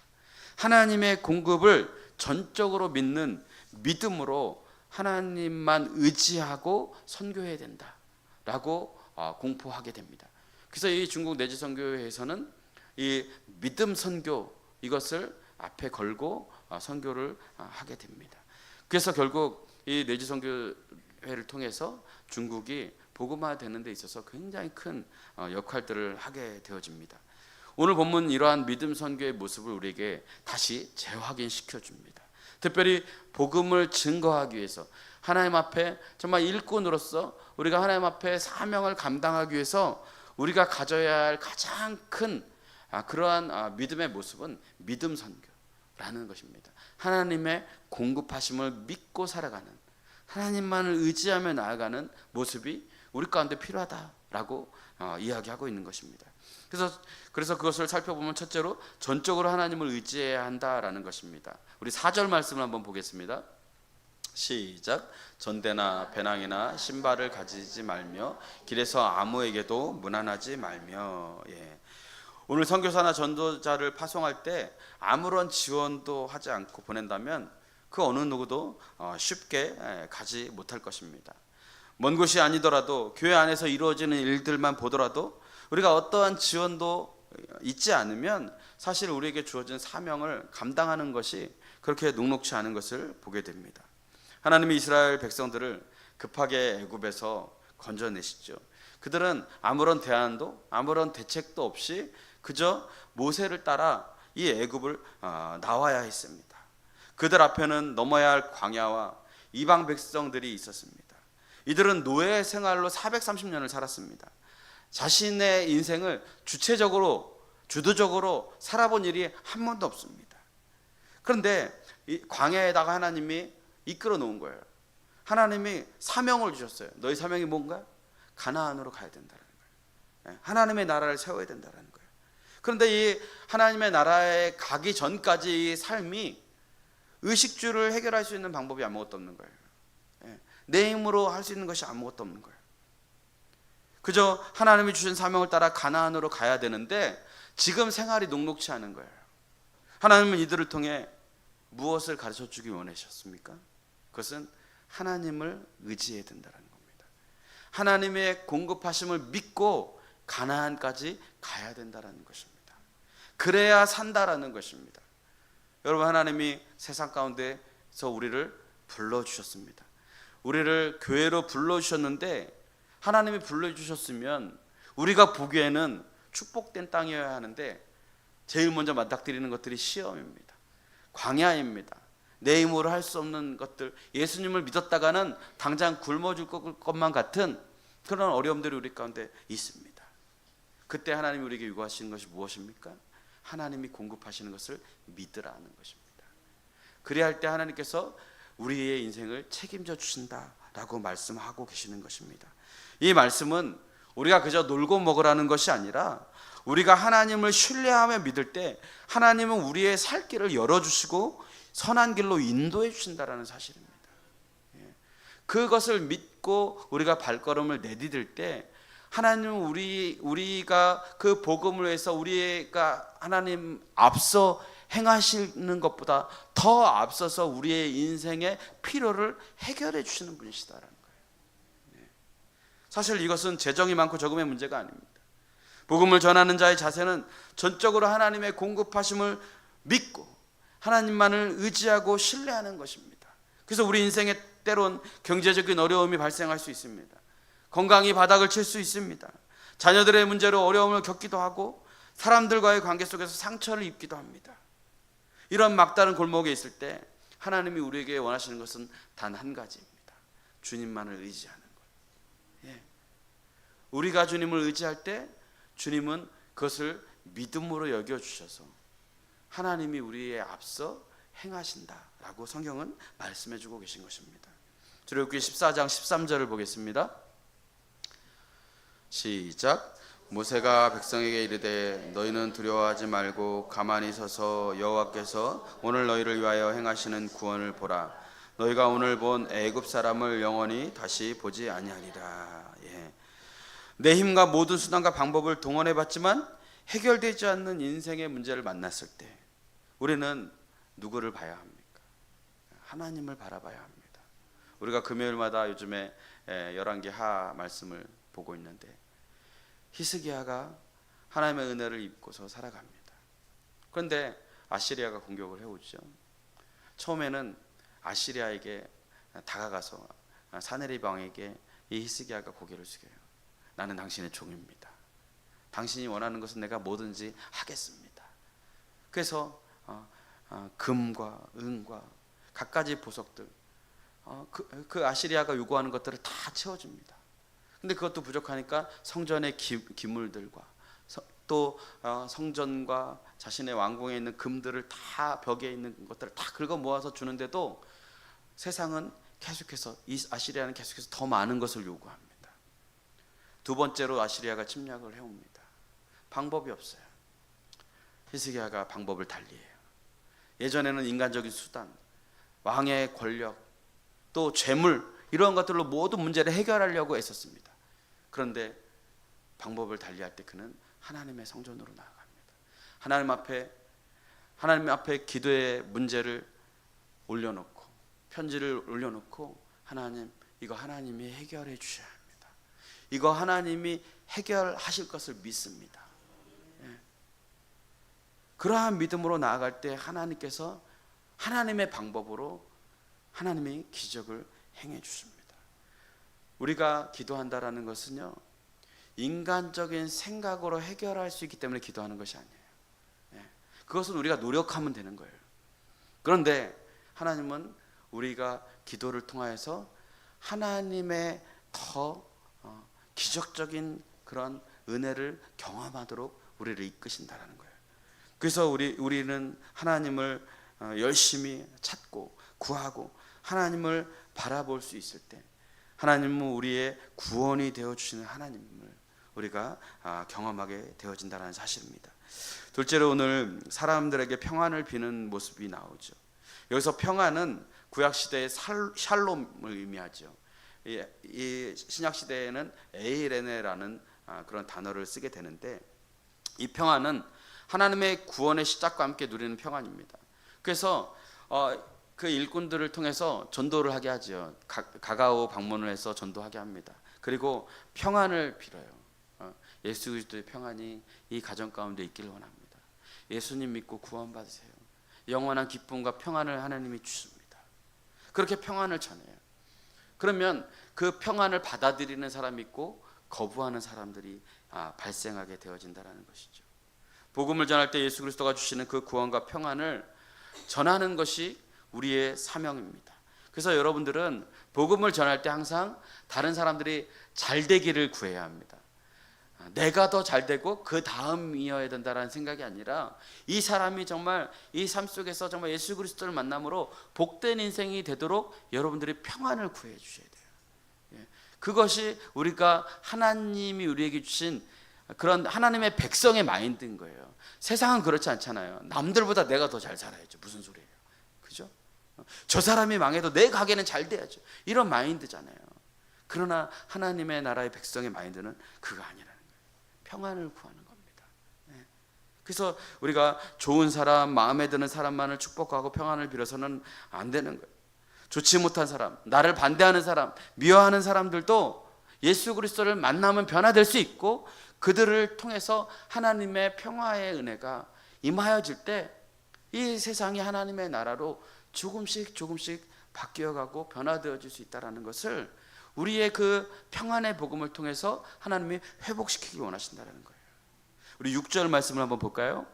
하나님의 공급을 전적으로 믿는 믿음으로 하나님만 의지하고 선교해야 된다라고 공포하게 됩니다. 그래서 이 중국 내지 선교회에서는 이 믿음 선교 이것을 앞에 걸고 선교를 하게 됩니다. 그래서 결국 이 내지 선교회를 통해서 중국이 복음화되는 데 있어서 굉장히 큰 역할들을 하게 되어집니다. 오늘 본문 이러한 믿음 선교의 모습을 우리에게 다시 재확인시켜 줍니다. 특별히 복음을 증거하기 위해서 하나님 앞에 정말 일꾼으로서 우리가 하나님 앞에 사명을 감당하기 위해서 우리가 가져야 할 가장 큰 그러한 믿음의 모습은 믿음 선교라는 것입니다. 하나님의 공급하심을 믿고 살아가는 하나님만을 의지하며 나아가는 모습이 우리 가운데 필요하다라고 이야기하고 있는 것입니다. 그래서 그것을 살펴보면 첫째로 전적으로 하나님을 의지해야 한다라는 것입니다. 우리 4절 말씀을 한번 보겠습니다. 시작. 전대나 배낭이나 신발을 가지지 말며 길에서 아무에게도 무난하지 말며. 오늘 선교사나 전도자를 파송할 때 아무런 지원도 하지 않고 보낸다면 그 어느 누구도 쉽게 가지 못할 것입니다. 먼 곳이 아니더라도 교회 안에서 이루어지는 일들만 보더라도 우리가 어떠한 지원도 있지 않으면 사실 우리에게 주어진 사명을 감당하는 것이 그렇게 녹록치 않은 것을 보게 됩니다. 하나님이 이스라엘 백성들을 급하게 애굽에서 건져내시죠. 그들은 아무런 대안도 아무런 대책도 없이 그저 모세를 따라 이 애굽을 나와야 했습니다. 그들 앞에는 넘어야 할 광야와 이방 백성들이 있었습니다. 이들은 노예 생활로 430년을 살았습니다. 자신의 인생을 주도적으로 살아본 일이 한 번도 없습니다. 그런데 이 광야에다가 하나님이 이끌어 놓은 거예요. 하나님이 사명을 주셨어요. 너희 사명이 뭔가? 가나안으로 가야 된다는 거예요. 하나님의 나라를 세워야 된다는 거예요. 그런데 이 하나님의 나라에 가기 전까지 이 삶이 의식주를 해결할 수 있는 방법이 아무것도 없는 거예요. 내 힘으로 할 수 있는 것이 아무것도 없는 거예요. 그저 하나님이 주신 사명을 따라 가나안으로 가야 되는데 지금 생활이 녹록치 않은 거예요. 하나님은 이들을 통해 무엇을 가르쳐 주기 원하셨습니까? 그것은 하나님을 의지해야 된다는 겁니다. 하나님의 공급하심을 믿고 가나안까지 가야 된다는 것입니다. 그래야 산다라는 것입니다. 여러분, 하나님이 세상 가운데서 우리를 불러주셨습니다. 우리를 교회로 불러주셨는데 하나님이 불러주셨으면 우리가 보기에는 축복된 땅이어야 하는데 제일 먼저 맞닥뜨리는 것들이 시험입니다. 광야입니다. 내 힘으로 할 수 없는 것들, 예수님을 믿었다가는 당장 굶어 죽을 것만 같은 그런 어려움들이 우리 가운데 있습니다. 그때 하나님이 우리에게 요구하시는 것이 무엇입니까? 하나님이 공급하시는 것을 믿으라는 것입니다. 그래야 할 때 하나님께서 우리의 인생을 책임져 주신다라고 말씀하고 계시는 것입니다. 이 말씀은 우리가 그저 놀고 먹으라는 것이 아니라 우리가 하나님을 신뢰하며 믿을 때 하나님은 우리의 살 길을 열어주시고 선한 길로 인도해 주신다라는 사실입니다. 그것을 믿고 우리가 발걸음을 내디딜 때 하나님은 우리가 그 복음을 위해서 우리가 하나님 앞서 행하시는 것보다 더 앞서서 우리의 인생의 필요를 해결해 주시는 분이시다라는 거예요. 사실 이것은 재정이 많고 적음의 문제가 아닙니다. 복음을 전하는 자의 자세는 전적으로 하나님의 공급하심을 믿고 하나님만을 의지하고 신뢰하는 것입니다. 그래서 우리 인생에 때론 경제적인 어려움이 발생할 수 있습니다. 건강이 바닥을 칠 수 있습니다. 자녀들의 문제로 어려움을 겪기도 하고 사람들과의 관계 속에서 상처를 입기도 합니다. 이런 막다른 골목에 있을 때 하나님이 우리에게 원하시는 것은 단 한 가지입니다. 주님만을 의지하는 거예요. 우리가 주님을 의지할 때 주님은 그것을 믿음으로 여겨주셔서 하나님이 우리의 앞서 행하신다라고 성경은 말씀해주고 계신 것입니다. 출애굽기 14장 13절을 보겠습니다. 시작. 모세가 백성에게 이르되 너희는 두려워하지 말고 가만히 서서 여호와께서 오늘 너희를 위하여 행하시는 구원을 보라. 너희가 오늘 본 애굽 사람을 영원히 다시 보지 아니하리라. 내 힘과 모든 수단과 방법을 동원해봤지만 해결되지 않는 인생의 문제를 만났을 때 우리는 누구를 봐야 합니까? 하나님을 바라봐야 합니다. 우리가 금요일마다 요즘에 열왕기 하 말씀을 보고 있는데 히스기야가 하나님의 은혜를 입고서 살아갑니다. 그런데 아시리아가 공격을 해오죠. 처음에는 아시리아에게 다가가서 사네립 왕에게 이 히스기야가 고개를 숙여요. 나는 당신의 종입니다. 당신이 원하는 것은 내가 뭐든지 하겠습니다. 그래서 금과 은과 갖가지 보석들, 그 아시리아가 요구하는 것들을 다 채워줍니다. 근데 그것도 부족하니까 성전의 기물들과 또 성전과 자신의 왕궁에 있는 금들을 다 벽에 있는 것들을 다 긁어 모아서 주는데도 세상은 계속해서 이 아시리아는 계속해서 더 많은 것을 요구합니다. 두 번째로 아시리아가 침략을 해옵니다. 방법이 없어요. 히스기야가 방법을 달리해요. 예전에는 인간적인 수단, 왕의 권력, 또 재물 이런 것들로 모든 문제를 해결하려고 애썼습니다. 그런데 방법을 달리할 때 그는 하나님의 성전으로 나아갑니다. 하나님 앞에 기도의 문제를 올려놓고 편지를 올려놓고 하나님, 이거 하나님이 해결해 주셔야 합니다. 이거 하나님이 해결하실 것을 믿습니다. 그러한 믿음으로 나아갈 때 하나님께서 하나님의 방법으로 하나님이 기적을 행해 주십니다. 우리가 기도한다라는 것은요, 인간적인 생각으로 해결할 수 있기 때문에 기도하는 것이 아니에요. 그것은 우리가 노력하면 되는 거예요. 그런데 하나님은 우리가 기도를 통하여서 하나님의 더 기적적인 그런 은혜를 경험하도록 우리를 이끄신다라는 거예요. 그래서 우리는 하나님을 열심히 찾고 구하고 하나님을 바라볼 수 있을 때, 하나님은 우리의 구원이 되어주시는 하나님을 우리가 경험하게 되어진다는 사실입니다. 둘째로, 오늘 사람들에게 평안을 비는 모습이 나오죠. 여기서 평안은 구약시대의 샬롬을 의미하죠. 이 신약시대에는 에이레네라는 그런 단어를 쓰게 되는데, 이 평안은 하나님의 구원의 시작과 함께 누리는 평안입니다. 그래서 그 일꾼들을 통해서 전도를 하게 하죠. 가가오 방문을 해서 전도하게 합니다. 그리고 평안을 빌어요. 예수 그리스도의 평안이 이 가정 가운데 있기를 원합니다. 예수님 믿고 구원받으세요. 영원한 기쁨과 평안을 하나님이 주십니다. 그렇게 평안을 전해요. 그러면 그 평안을 받아들이는 사람이 있고 거부하는 사람들이 발생하게 되어진다는 것이죠. 복음을 전할 때 예수 그리스도가 주시는 그 구원과 평안을 전하는 것이 우리의 사명입니다. 그래서 여러분들은 복음을 전할 때 항상 다른 사람들이 잘 되기를 구해야 합니다. 내가 더 잘 되고 그 다음이어야 된다는 생각이 아니라, 이 사람이 정말 이 삶 속에서 정말 예수 그리스도를 만남으로 복된 인생이 되도록 여러분들이 평안을 구해 주셔야 돼요. 그것이 우리가 하나님이 우리에게 주신 그런 하나님의 백성의 마인드인 거예요. 세상은 그렇지 않잖아요. 남들보다 내가 더 잘 살아야죠. 무슨 소리예요? 그죠? 저 사람이 망해도 내 가게는 잘 돼야죠. 이런 마인드잖아요. 그러나 하나님의 나라의 백성의 마인드는 그거 아니라는 거예요. 평안을 구하는 겁니다. 그래서 우리가 좋은 사람, 마음에 드는 사람만을 축복하고 평안을 빌어서는 안 되는 거예요. 좋지 못한 사람, 나를 반대하는 사람, 미워하는 사람들도 예수 그리스도를 만나면 변화될 수 있고, 그들을 통해서 하나님의 평화의 은혜가 임하여질 때 이 세상이 하나님의 나라로 조금씩 바뀌어가고 변화되어질 수 있다는 것을 우리의 그 평안의 복음을 통해서 하나님이 회복시키기 원하신다는 거예요. 우리 6절 말씀을 한번 볼까요?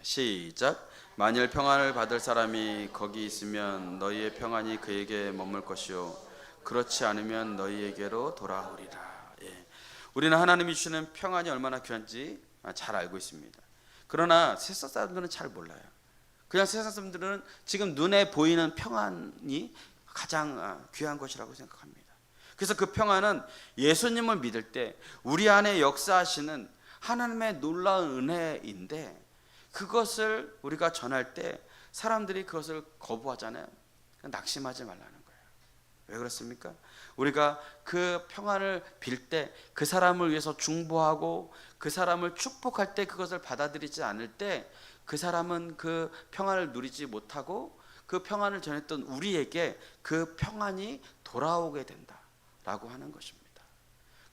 시작. 만일 평안을 받을 사람이 거기 있으면 너희의 평안이 그에게 머물 것이요 그렇지 않으면 너희에게로 돌아오리라. 우리는 하나님이 주시는 평안이 얼마나 귀한지 잘 알고 있습니다. 그러나 세상 사람들은 잘 몰라요. 그냥 세상 사람들은 지금 눈에 보이는 평안이 가장 귀한 것이라고 생각합니다. 그래서 그 평안은 예수님을 믿을 때 우리 안에 역사하시는 하나님의 놀라운 은혜인데, 그것을 우리가 전할 때 사람들이 그것을 거부하잖아요. 낙심하지 말라는 거예요. 왜 그렇습니까? 우리가 그 평안을 빌 때, 그 사람을 위해서 중보하고 그 사람을 축복할 때, 그것을 받아들이지 않을 때 그 사람은 그 평안을 누리지 못하고 그 평안을 전했던 우리에게 그 평안이 돌아오게 된다라고 하는 것입니다.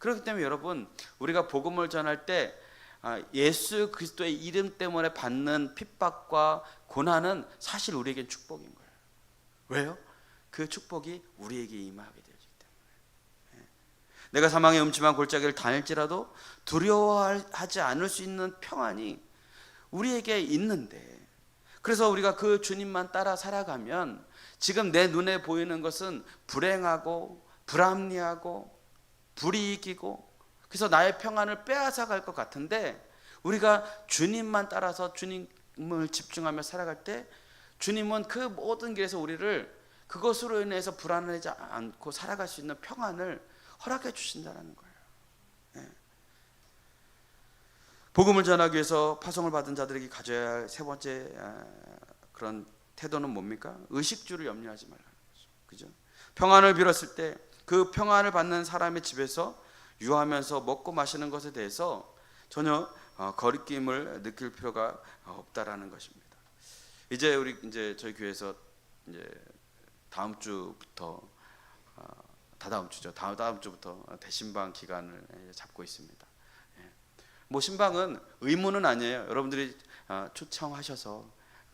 그렇기 때문에 여러분, 우리가 복음을 전할 때 예수 그리스도의 이름 때문에 받는 핍박과 고난은 사실 우리에겐 축복인 거예요. 왜요? 그 축복이 우리에게 임하게 되어지기 때문에. 내가 사망의 음침한 골짜기를 다닐지라도 두려워하지 않을 수 있는 평안이 우리에게 있는데, 그래서 우리가 그 주님만 따라 살아가면 지금 내 눈에 보이는 것은 불행하고 불합리하고 불이익이고, 그래서 나의 평안을 빼앗아 갈 것 같은데, 우리가 주님만 따라서 주님을 집중하며 살아갈 때 주님은 그 모든 길에서 우리를 그것으로 인해서 불안하지 않고 살아갈 수 있는 평안을 허락해 주신다는 거예요. 복음을 전하기 위해서 파송을 받은 자들에게 가져야 할 세 번째 그런 태도는 뭡니까? 의식주를 염려하지 말라는 거죠. 그죠? 평안을 빌었을 때 그 평안을 받는 사람의 집에서 유하면서 먹고 마시는 것에 대해서 전혀 거리낌을 느낄 필요가 없다라는 것입니다. 이제 저희 교회에서 이제 다음 주부터 다다음 주부터 대신방 기간을 잡고 있습니다. 뭐 신방은 의무는 아니에요. 여러분들이 초청하셔서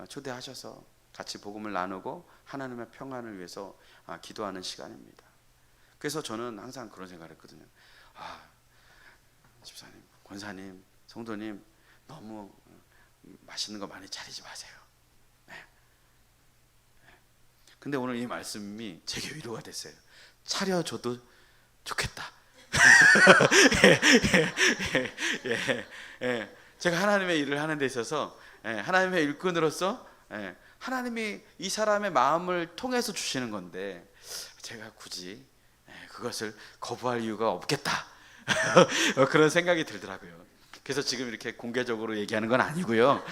초대하셔서 같이 복음을 나누고 하나님의 평안을 위해서 기도하는 시간입니다. 그래서 저는 항상 그런 생각을 했거든요. 집사님, 권사님, 성도님 너무 맛있는 거 많이 차리지 마세요. 근데 오늘 이 말씀이 제게 위로가 됐어요. 차려줘도 좋겠다. 제가 하나님의 일을 하는 데 있어서 하나님의 일꾼으로서 하나님이 이 사람의 마음을 통해서 주시는 건데 제가 굳이 그것을 거부할 이유가 없겠다. 그런 생각이 들더라고요. 그래서 지금 이렇게 공개적으로 얘기하는 건 아니고요.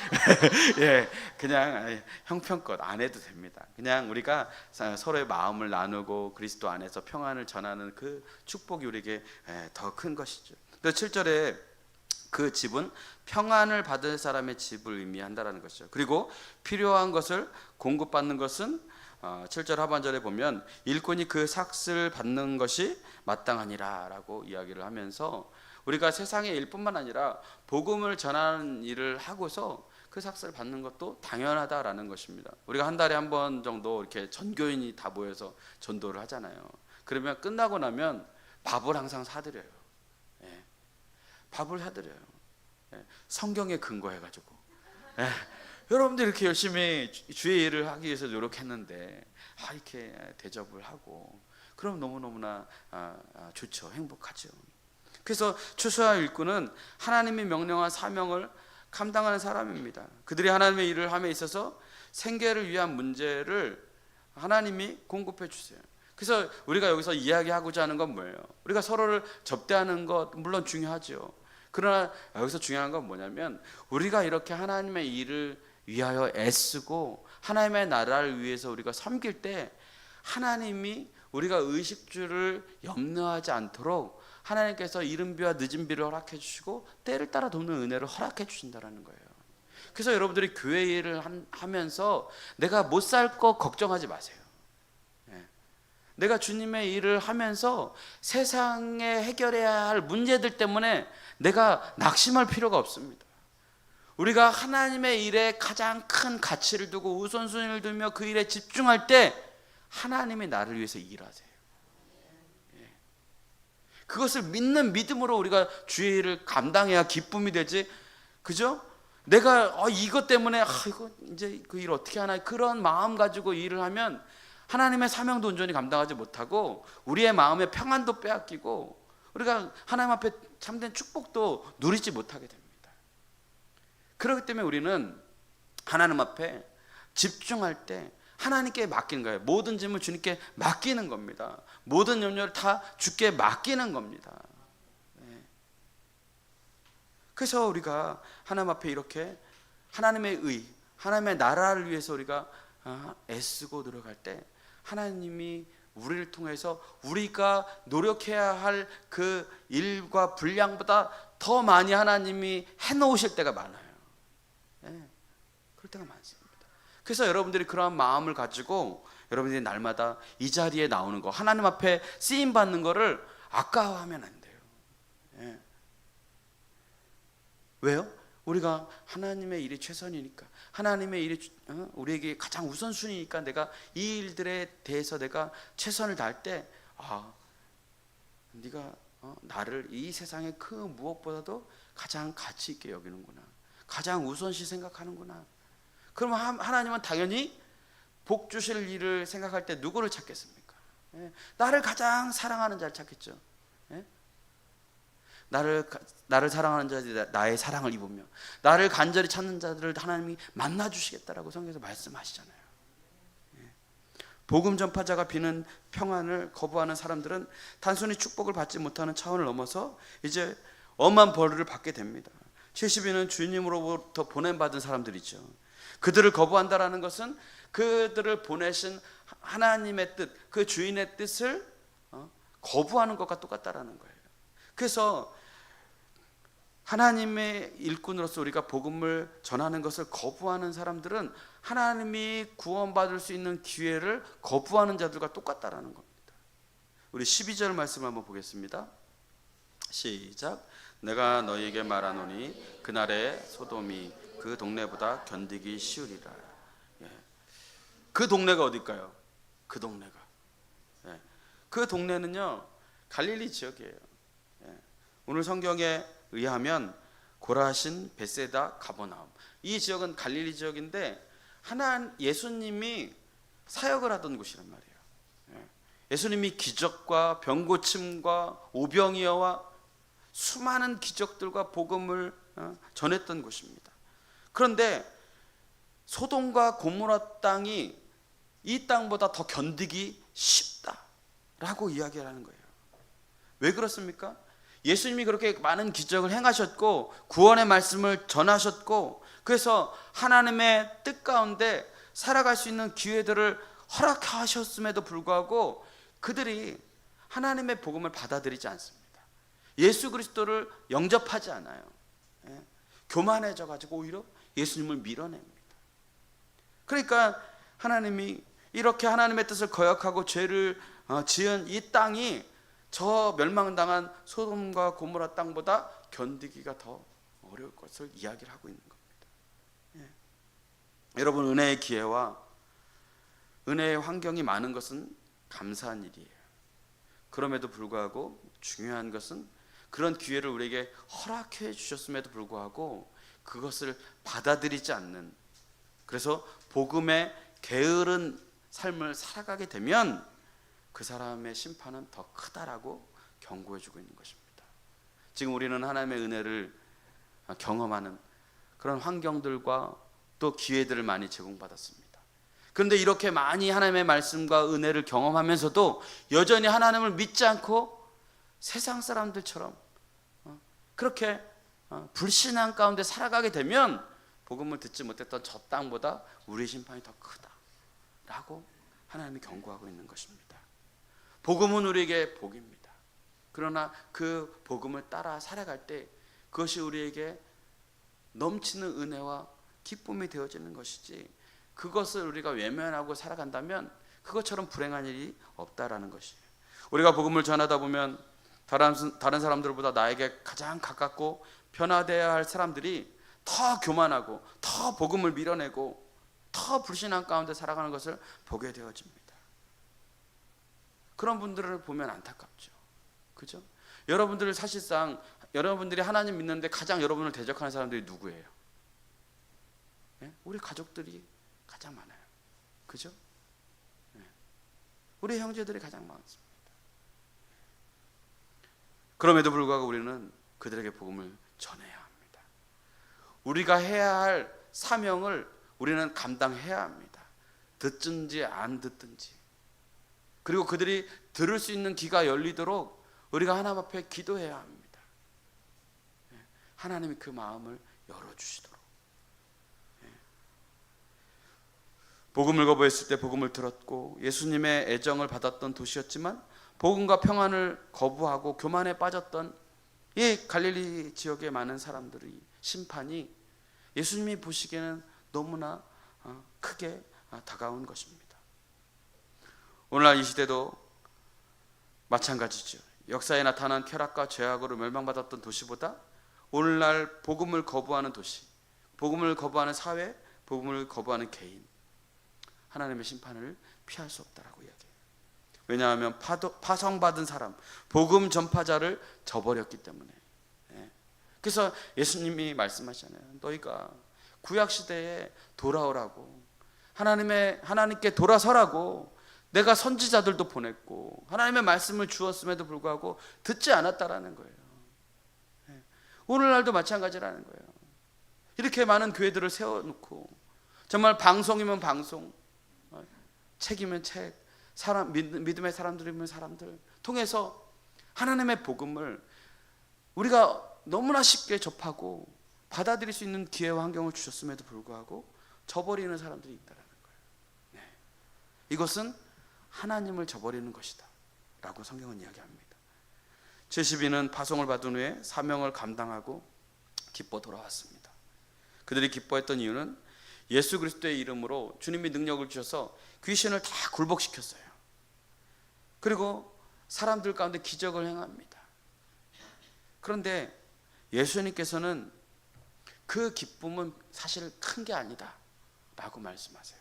그냥 형편껏 안 해도 됩니다. 그냥 우리가 서로의 마음을 나누고 그리스도 안에서 평안을 전하는 그 축복이 우리에게 더 큰 것이죠. 7절에 그 집은 평안을 받을 사람의 집을 의미한다라는 것이죠. 그리고 필요한 것을 공급받는 것은 7절 하반절에 보면 일꾼이 그 삭을 받는 것이 마땅하니라 라고 이야기를 하면서 우리가 세상의 일뿐만 아니라 복음을 전하는 일을 하고서 그 삭을 받는 것도 당연하다라는 것입니다. 우리가 한 달에 한 번 정도 이렇게 전교인이 다 모여서 전도를 하잖아요. 그러면 끝나고 나면 밥을 항상 사드려요. 밥을 사드려요. 성경에 근거해가지고. 여러분들 이렇게 열심히 주의 일을 하기 위해서 노력했는데 이렇게 대접을 하고 그럼 너무너무나 좋죠. 행복하죠. 그래서 추수와 일꾼은 하나님이 명령한 사명을 감당하는 사람입니다. 그들이 하나님의 일을 함에 있어서 생계를 위한 문제를 하나님이 공급해 주세요. 그래서 우리가 여기서 이야기하고자 하는 건 뭐예요? 우리가 서로를 접대하는 것 물론 중요하죠. 그러나 여기서 중요한 건 뭐냐면 우리가 이렇게 하나님의 일을 위하여 애쓰고 하나님의 나라를 위해서 우리가 섬길 때 하나님이 우리가 의식주를 염려하지 않도록 하나님께서 이른비와 늦은비를 허락해 주시고 때를 따라 돕는 은혜를 허락해 주신다는 거예요. 그래서 여러분들이 교회 일을 하면서 내가 못 살 거 걱정하지 마세요. 내가 주님의 일을 하면서 세상에 해결해야 할 문제들 때문에 내가 낙심할 필요가 없습니다. 우리가 하나님의 일에 가장 큰 가치를 두고 우선순위를 두며 그 일에 집중할 때 하나님이 나를 위해서 일하세요. 그것을 믿는 믿음으로 우리가 주의 일을 감당해야 기쁨이 되지. 그죠? 내가 이것 때문에 이거 이제 그 일 어떻게 하나 그런 마음 가지고 일을 하면 하나님의 사명도 온전히 감당하지 못하고 우리의 마음의 평안도 빼앗기고 우리가 하나님 앞에 참된 축복도 누리지 못하게 됩니다. 그렇기 때문에 우리는 하나님 앞에 집중할 때 하나님께 맡기는 거예요. 모든 짐을 주님께 맡기는 겁니다. 모든 염려를 다 주께 맡기는 겁니다. 그래서 우리가 하나님 앞에 이렇게 하나님의 의, 하나님의 나라를 위해서 우리가 애쓰고 노력할 때 하나님이 우리를 통해서 우리가 노력해야 할 그 일과 분량보다 더 많이 하나님이 해놓으실 때가 많아요. 그럴 때가 많습니다. 그래서 여러분들이 그러한 마음을 가지고 여러분들이 날마다 이 자리에 나오는 거, 하나님 앞에 쓰임 받는 거를 아까워하면 안 돼요. 왜요? 우리가 하나님의 일이 최선이니까, 하나님의 일이 우리에게 가장 우선순위니까 내가 이 일들에 대해서 내가 최선을 다할 때 네가 나를 이 세상의 그 무엇보다도 가장 가치 있게 여기는구나, 가장 우선시 생각하는구나. 그러면 하나님은 당연히 복 주실 일을 생각할 때 누구를 찾겠습니까? 나를 가장 사랑하는 자를 찾겠죠. 나를 사랑하는 자들이 나의 사랑을 입으며 나를 간절히 찾는 자들을 하나님이 만나 주시겠다라고 성경에서 말씀하시잖아요. 복음 전파자가 비는 평안을 거부하는 사람들은 단순히 축복을 받지 못하는 차원을 넘어서 이제 엄한 벌을 받게 됩니다. 70인은 주님으로부터 보냄받은 사람들이죠. 그들을 거부한다라는 것은 그들을 보내신 하나님의 뜻, 그 주인의 뜻을 거부하는 것과 똑같다라는 거예요. 그래서 하나님의 일꾼으로서 우리가 복음을 전하는 것을 거부하는 사람들은 하나님이 구원받을 수 있는 기회를 거부하는 자들과 똑같다라는 겁니다. 우리 12절 말씀을 한번 보겠습니다. 시작. 내가 너희에게 말하노니 그날에 소돔이 그 동네보다 견디기 쉬우리라. 그 동네가 어딜까요? 그 동네가 그 동네는요 갈릴리 지역이에요. 오늘 성경에 의하면 고라신, 베세다, 가버나움, 이 지역은 갈릴리 지역인데 예수님이 사역을 하던 곳이란 말이에요. 예수님이 기적과 병고침과 오병이어와 수많은 기적들과 복음을 전했던 곳입니다. 그런데 소돔과 고모라 땅이 이 땅보다 더 견디기 쉽다라고 이야기를 하는 거예요. 왜 그렇습니까? 예수님이 그렇게 많은 기적을 행하셨고 구원의 말씀을 전하셨고, 그래서 하나님의 뜻 가운데 살아갈 수 있는 기회들을 허락하셨음에도 불구하고 그들이 하나님의 복음을 받아들이지 않습니다. 예수 그리스도를 영접하지 않아요. 교만해져 가지고 오히려 예수님을 밀어냅니다. 그러니까 하나님이 이렇게 하나님의 뜻을 거역하고 죄를 지은 이 땅이 저 멸망당한 소돔과 고모라 땅보다 견디기가 더 어려울 것을 이야기를 하고 있는 겁니다. 여러분, 은혜의 기회와 은혜의 환경이 많은 것은 감사한 일이에요. 그럼에도 불구하고 중요한 것은 그런 기회를 우리에게 허락해 주셨음에도 불구하고 그것을 받아들이지 않는, 그래서 복음에 게으른 삶을 살아가게 되면 그 사람의 심판은 더 크다라고 경고해 주고 있는 것입니다. 지금 우리는 하나님의 은혜를 경험하는 그런 환경들과 또 기회들을 많이 제공받았습니다. 그런데 이렇게 많이 하나님의 말씀과 은혜를 경험하면서도 여전히 하나님을 믿지 않고 세상 사람들처럼 그렇게 불신앙 가운데 살아가게 되면 복음을 듣지 못했던 저 땅보다 우리의 심판이 더 크다라고 하나님이 경고하고 있는 것입니다. 복음은 우리에게 복입니다. 그러나 그 복음을 따라 살아갈 때 그것이 우리에게 넘치는 은혜와 기쁨이 되어지는 것이지, 그것을 우리가 외면하고 살아간다면 그것처럼 불행한 일이 없다라는 것이에요. 우리가 복음을 전하다 보면 다른 사람들보다 나에게 가장 가깝고 변화되어야 할 사람들이 더 교만하고 더 복음을 밀어내고 더 불신앙 가운데 살아가는 것을 보게 되어집니다. 그런 분들을 보면 안타깝죠. 그죠? 여러분들 사실상 여러분들이 하나님 믿는데 가장 여러분을 대적하는 사람들이 누구예요? 우리 가족들이 가장 많아요. 그죠? 우리 형제들이 가장 많습니다. 그럼에도 불구하고 우리는 그들에게 복음을 전해야 합니다. 우리가 해야 할 사명을 우리는 감당해야 합니다. 듣든지 안 듣든지. 그리고 그들이 들을 수 있는 귀가 열리도록 우리가 하나님 앞에 기도해야 합니다. 하나님이 그 마음을 열어주시도록. 복음을 거부했을 때 복음을 들었고 예수님의 애정을 받았던 도시였지만 복음과 평안을 거부하고 교만에 빠졌던 이 갈릴리 지역의 많은 사람들의 심판이 예수님이 보시기에는 너무나 크게 다가온 것입니다. 오늘날 이 시대도 마찬가지죠. 역사에 나타난 쾌락과 죄악으로 멸망받았던 도시보다 오늘날 복음을 거부하는 도시, 복음을 거부하는 사회, 복음을 거부하는 개인, 하나님의 심판을 피할 수 없다라고 이야기해요. 왜냐하면 파송받은 사람, 복음 전파자를 저버렸기 때문에. 그래서 예수님이 말씀하시잖아요. 너희가 구약 시대에 돌아오라고, 하나님께 돌아서라고 내가 선지자들도 보냈고 하나님의 말씀을 주었음에도 불구하고 듣지 않았다라는 거예요. 오늘날도 마찬가지라는 거예요. 이렇게 많은 교회들을 세워놓고 정말 방송이면 방송, 책이면 책, 믿음의 사람들이면 사람들 통해서 하나님의 복음을 우리가 너무나 쉽게 접하고 받아들일 수 있는 기회와 환경을 주셨음에도 불구하고 저버리는 사람들이 있다는 거예요. 이것은 하나님을 저버리는 것이다 라고 성경은 이야기합니다. 70인은 파송을 받은 후에 사명을 감당하고 기뻐 돌아왔습니다. 그들이 기뻐했던 이유는 예수 그리스도의 이름으로 주님이 능력을 주셔서 귀신을 다 굴복시켰어요. 그리고 사람들 가운데 기적을 행합니다. 그런데 예수님께서는 그 기쁨은 사실 큰 게 아니다 라고 말씀하세요.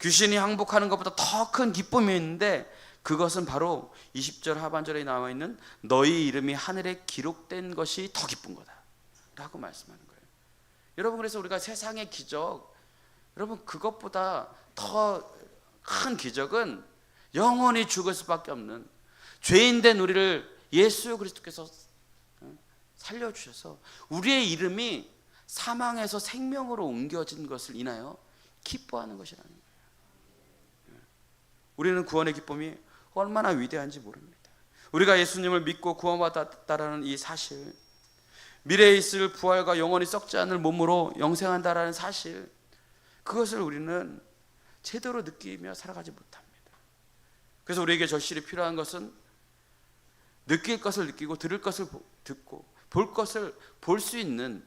귀신이 항복하는 것보다 더 큰 기쁨이 있는데 그것은 바로 20절 하반절에 나와 있는 너희 이름이 하늘에 기록된 것이 더 기쁜 거다 라고 말씀하는 거예요. 여러분, 그래서 우리가 세상의 기적, 여러분 그것보다 더 큰 기적은 영원히 죽을 수밖에 없는 죄인된 우리를 예수 그리스도께서 살려주셔서 우리의 이름이 사망에서 생명으로 옮겨진 것을 인하여 기뻐하는 것이라는 거예요. 우리는 구원의 기쁨이 얼마나 위대한지 모릅니다. 우리가 예수님을 믿고 구원받았다라는 이 사실, 미래에 있을 부활과 영원히 썩지 않을 몸으로 영생한다라는 사실, 그것을 우리는 제대로 느끼며 살아가지 못합니다. 그래서 우리에게 절실히 필요한 것은 느낄 것을 느끼고 들을 것을 듣고 볼 것을 볼 수 있는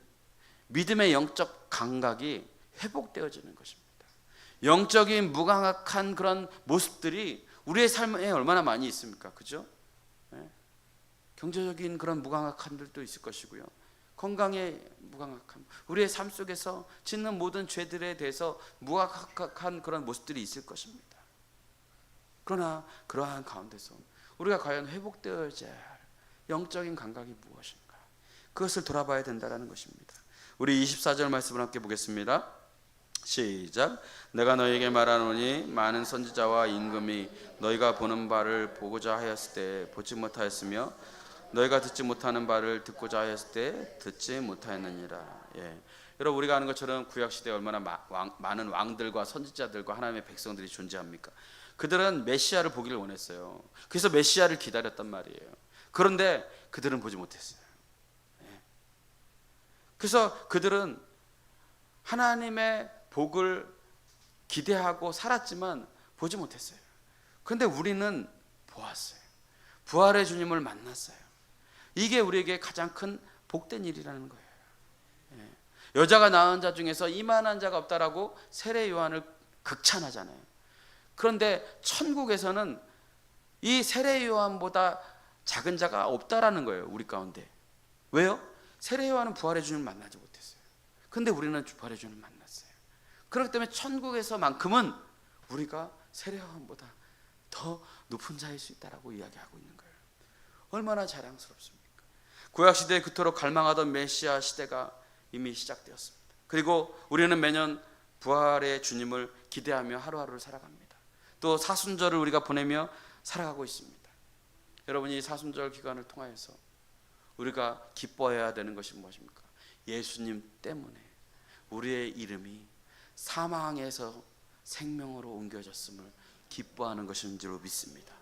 믿음의 영적 감각이 회복되어지는 것입니다. 영적인 무감각한 그런 모습들이 우리의 삶에 얼마나 많이 있습니까? 그죠? 경제적인 그런 무감각함들도 있을 것이고요. 건강의 무감각함, 우리의 삶 속에서 짓는 모든 죄들에 대해서 무감각한 그런 모습들이 있을 것입니다. 그러나 그러한 가운데서 우리가 과연 회복되어야 할 영적인 감각이 무엇인가? 그것을 돌아봐야 된다는 것입니다. 우리 24절 말씀을 함께 보겠습니다. 시작. 내가 너희에게 말하노니 많은 선지자와 임금이 너희가 보는 바를 보고자 하였을 때 보지 못하였으며 너희가 듣지 못하는 바를 듣고자 하였을 때 듣지 못하였느니라. 여러분, 우리가 아는 것처럼 구약시대에 얼마나 많은 왕들과 선지자들과 하나님의 백성들이 존재합니까? 그들은 메시아를 보기를 원했어요. 그래서 메시아를 기다렸단 말이에요. 그런데 그들은 보지 못했어요. 그래서 그들은 하나님의 복을 기대하고 살았지만 보지 못했어요. 그런데 우리는 보았어요. 부활의 주님을 만났어요. 이게 우리에게 가장 큰 복된 일이라는 거예요. 여자가 낳은 자 중에서 이만한 자가 없다라고 세례 요한을 극찬하잖아요. 그런데 천국에서는 이 세례 요한보다 작은 자가 없다라는 거예요. 우리 가운데. 왜요? 세례 요한은 부활의 주님을 만나지 못했어요. 그런데 우리는 부활의 주님을 만났어요. 그렇기 때문에 천국에서만큼은 우리가 세례 요한보다 더 높은 자일 수 있다라고 이야기하고 있는 거예요. 얼마나 자랑스럽습니까? 구약시대에 그토록 갈망하던 메시아 시대가 이미 시작되었습니다. 그리고 우리는 매년 부활의 주님을 기대하며 하루하루를 살아갑니다. 또 사순절을 우리가 보내며 살아가고 있습니다. 여러분이 이 사순절 기간을 통하여서 우리가 기뻐해야 되는 것이 무엇입니까? 예수님 때문에 우리의 이름이 사망에서 생명으로 옮겨졌음을 기뻐하는 것인 줄 믿습니다.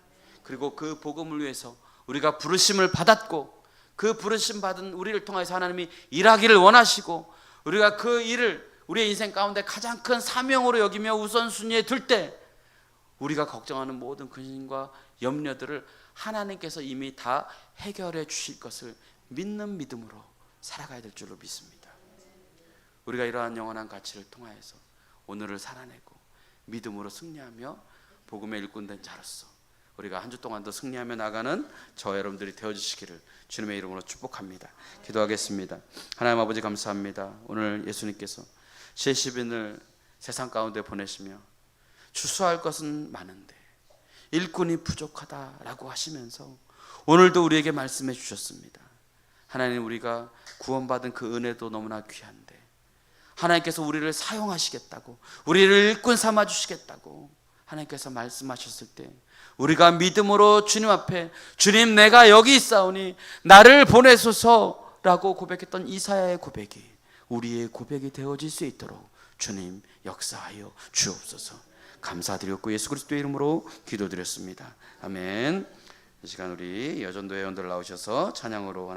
그리고 그 복음을 위해서 우리가 부르심을 받았고 그 부르심 받은 우리를 통해서 하나님이 일하기를 원하시고 우리가 그 일을 우리의 인생 가운데 가장 큰 사명으로 여기며 우선순위에 둘 때 우리가 걱정하는 모든 근심과 염려들을 하나님께서 이미 다 해결해 주실 것을 믿는 믿음으로 살아가야 될 줄로 믿습니다. 우리가 이러한 영원한 가치를 통하여서 오늘을 살아내고 믿음으로 승리하며 복음의 일꾼 된 자로서 우리가 한 주 동안도 승리하며 나가는 저와 여러분들이 되어주시기를 주님의 이름으로 축복합니다. 기도하겠습니다. 하나님 아버지 감사합니다. 오늘 예수님께서 제10인을 세상 가운데 보내시며 추수할 것은 많은데 일꾼이 부족하다라고 하시면서 오늘도 우리에게 말씀해 주셨습니다. 하나님, 우리가 구원받은 그 은혜도 너무나 귀한데 하나님께서 우리를 사용하시겠다고, 우리를 일꾼 삼아 주시겠다고 하나님께서 말씀하셨을 때 우리가 믿음으로 주님 앞에 주님 내가 여기 있사오니 나를 보내소서라고 고백했던 이사야의 고백이 우리의 고백이 되어질 수 있도록 주님 역사하여 주옵소서. 감사드렸고 예수 그리스도의 이름으로 기도드렸습니다. 아멘. 이 시간 우리 여전도 회원들 나오셔서 찬양으로